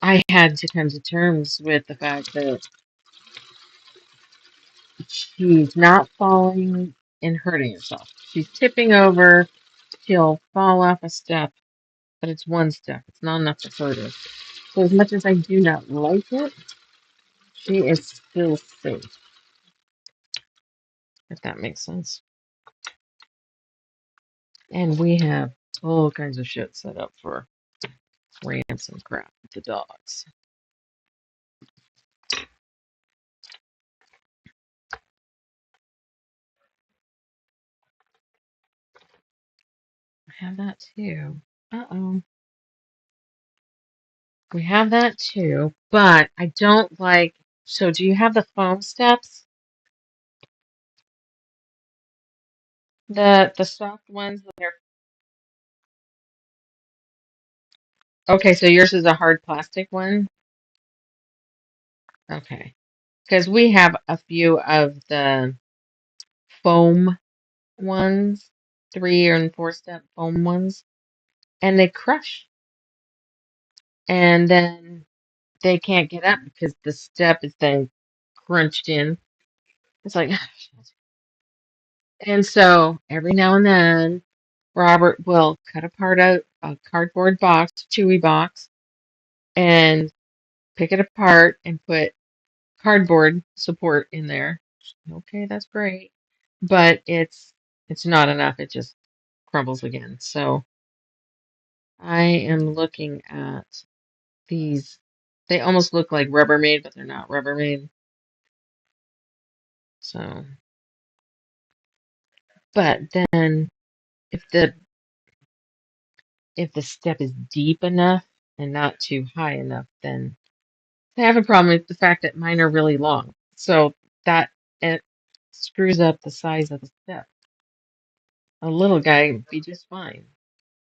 I had to come to terms with the fact that she's not falling and hurting herself. She's tipping over. She'll fall off a step, but it's one step. It's not enough to hurt her. So as much as I do not like it, she is still safe, if that makes sense. And we have all kinds of shit set up for ramps and crap with the dogs. I have that too. Uh-oh. We have that too, but I don't like. So, do you have the foam steps? The soft ones that are okay. So yours is a hard plastic one. Okay, because we have a few of the foam ones, 3 and 4 step foam ones, and they crush, and then they can't get up because the step is then crunched in. It's like, and so every now and then, Robert will cut apart a cardboard box, chewy box, and pick it apart and put cardboard support in there. Okay, that's great, but it's not enough. It just crumbles again. So I am looking at these. They almost look like Rubbermaid, but they're not Rubbermaid. So, but then if the step is deep enough and not too high enough, then I have a problem with the fact that mine are really long. So that it screws up the size of the step. A little guy would be just fine.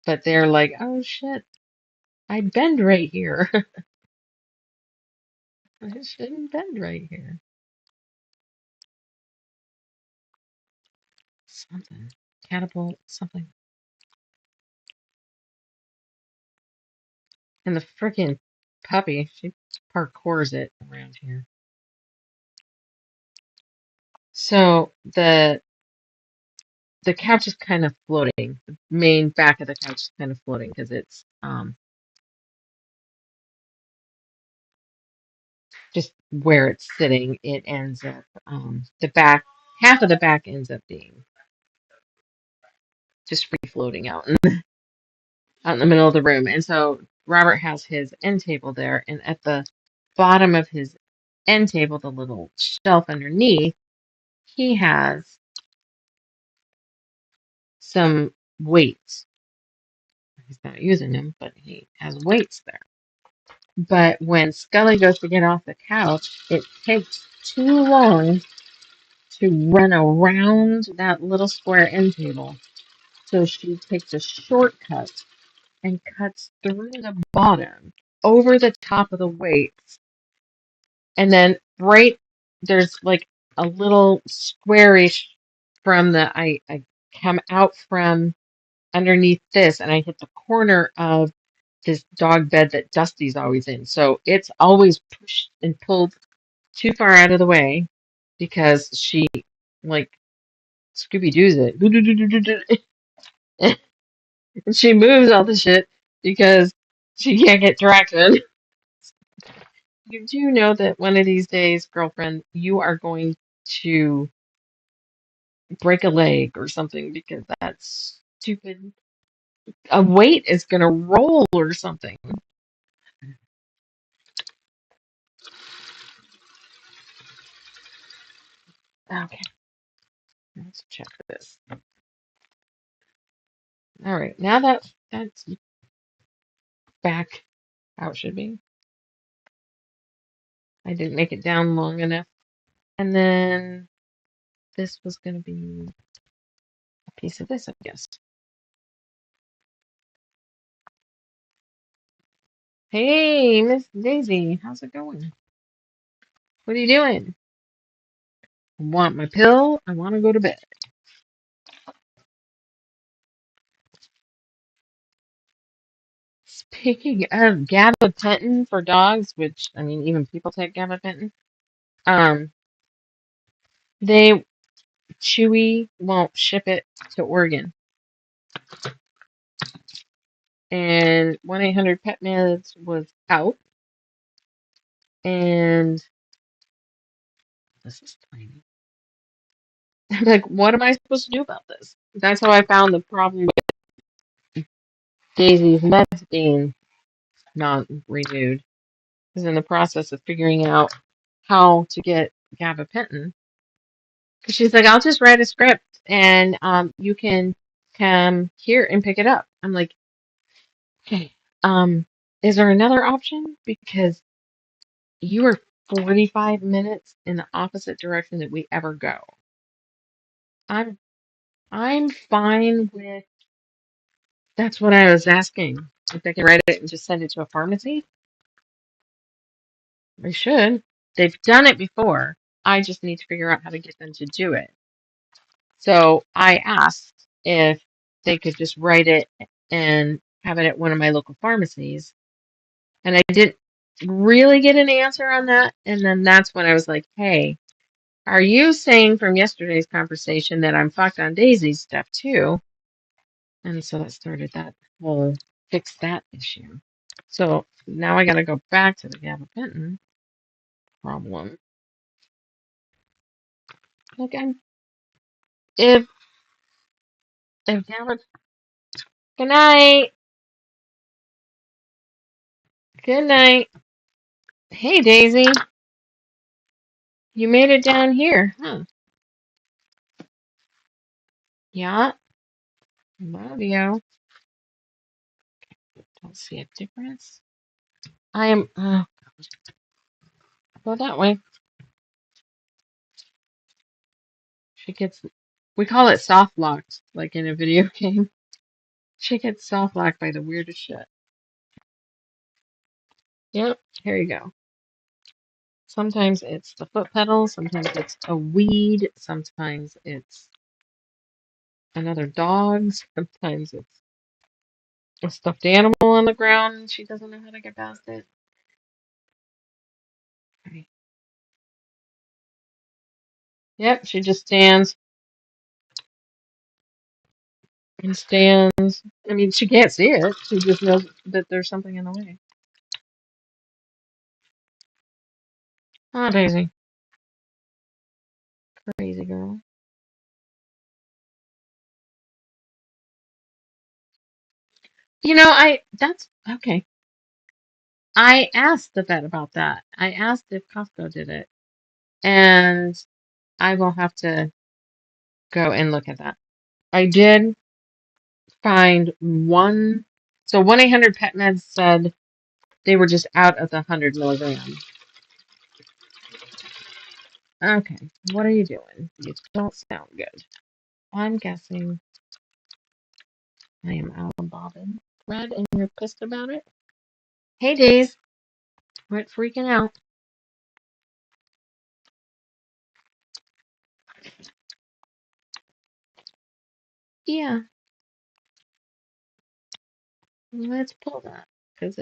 But they're like, oh shit, I bend right here. I shouldn't bend right here. Something. Catapult, something. And the freaking puppy, she parkours it around here. So the couch is kind of floating. The main back of the couch is kind of floating because it's just where it's sitting. It ends up the back half of the back ends up being just free floating out in the middle of the room. And so Robert has his end table there, and at the bottom of his end table, the little shelf underneath, he has some weights. He's not using them, but he has weights there. But when Scully goes to get off the couch, it takes too long to run around that little square end table. So she takes a shortcut and cuts through the bottom over the top of the weights. And then right there's like a little squarish from I come out from underneath this and I hit the corner of this dog bed that Dusty's always in. So it's always pushed and pulled too far out of the way because she like Scooby Doo's it. And she moves all the shit because she can't get traction. You do know that one of these days, girlfriend, you are going to break a leg or something because that's stupid. a weight is going to roll or something. Okay, let's check this. All right, now that that's back how it should be. I didn't make it down long enough. And then this was going to be a piece of this, I guess. Hey, Miss Daisy, how's it going? What are you doing? Want my pill? I want to go to bed. Speaking of gabapentin for dogs, which I mean, even people take gabapentin. Um, they Chewy won't ship it to Oregon, and 1-800-PET-MEDS was out, and this is tiny. I'm like, what am I supposed to do about this? That's how I found the problem with Daisy's meds being not renewed. Is in the process of figuring out how to get gabapentin. Because she's like, I'll just write a script and you can come here and pick it up. I'm like, okay, is there another option? Because you are 45 minutes in the opposite direction that we ever go. I'm I'm fine with that's what I was asking. If they can write it and just send it to a pharmacy. They should. They've done it before. I just need to figure out how to get them to do it. So I asked if they could just write it and have it at one of my local pharmacies. And I didn't really get an answer on that. And then that's when I was like, hey, are you saying from yesterday's conversation that I'm fucked on Daisy's stuff too? And so that started that whole fix that issue. So now I got to go back to the gabapentin problem. Like if gaba, good night, good night. Hey Daisy, you made it down here, huh? Yeah, love you. Don't see a difference. I am. Go that way. She gets. We call it soft locked, like in a video game. She gets soft locked by the weirdest shit. Yep. Here you go. Sometimes it's the foot pedal. Sometimes it's a weed. Sometimes it's another dog. Sometimes it's a stuffed animal on the ground and she doesn't know how to get past it. Okay. Yep, she just stands and stands. I mean, she can't see it. She just knows that there's something in the way. Oh, Daisy. Crazy girl. That's okay. I asked the vet about that. I asked if Costco did it, and I will have to go and look at that. I did find one. So 1-800-PET-MEDS said they were just out of the 100 milligram. Okay, what are you doing? You don't sound good. I'm guessing I am out of bobbin thread and you're pissed about it? Hey, Days. Quit freaking out. Yeah, let's pull that. Because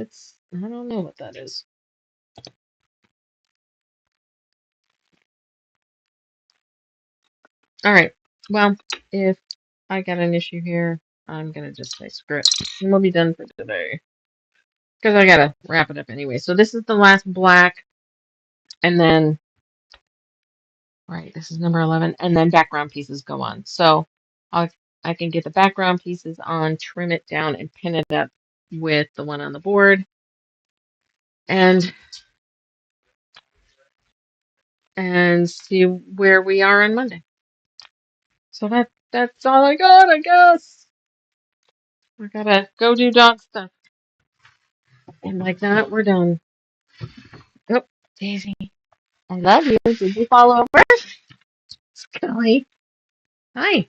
I don't know what that is. All right. Well, if I got an issue here, I'm going to just say screw it. And we'll be done for today. Because I got to wrap it up anyway. So this is the last black. And then, right, this is number 11. And then background pieces go on. So I'll I can get the background pieces on, trim it down, and pin it up with the one on the board, and see where we are on Monday. So that's all I got, I guess. We gotta go do dog stuff. And like that, we're done. Oh, Daisy, I love you. Did you fall over? Scully. Hi.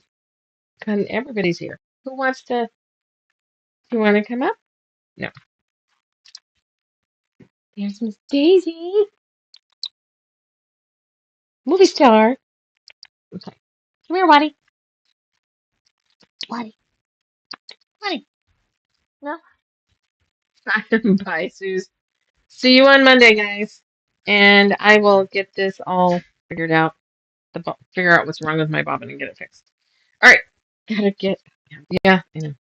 Everybody's here. Who wants to? Do you want to come up? No. There's Miss Daisy. Movie star. Okay. Come here, Waddy. Waddy. Waddy. No. Bye, Suze. See you on Monday, guys. And I will get this all figured out. Figure out what's wrong with my bobbin and get it fixed. All right. Gotta get. Yeah, I know.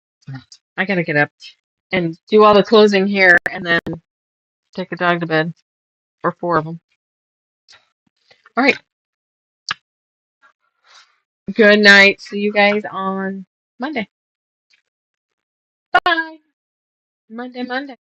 I gotta get up and do all the closing here and then take the dog to bed. Or four of them. All right. Good night. See you guys on Monday. Bye. Monday.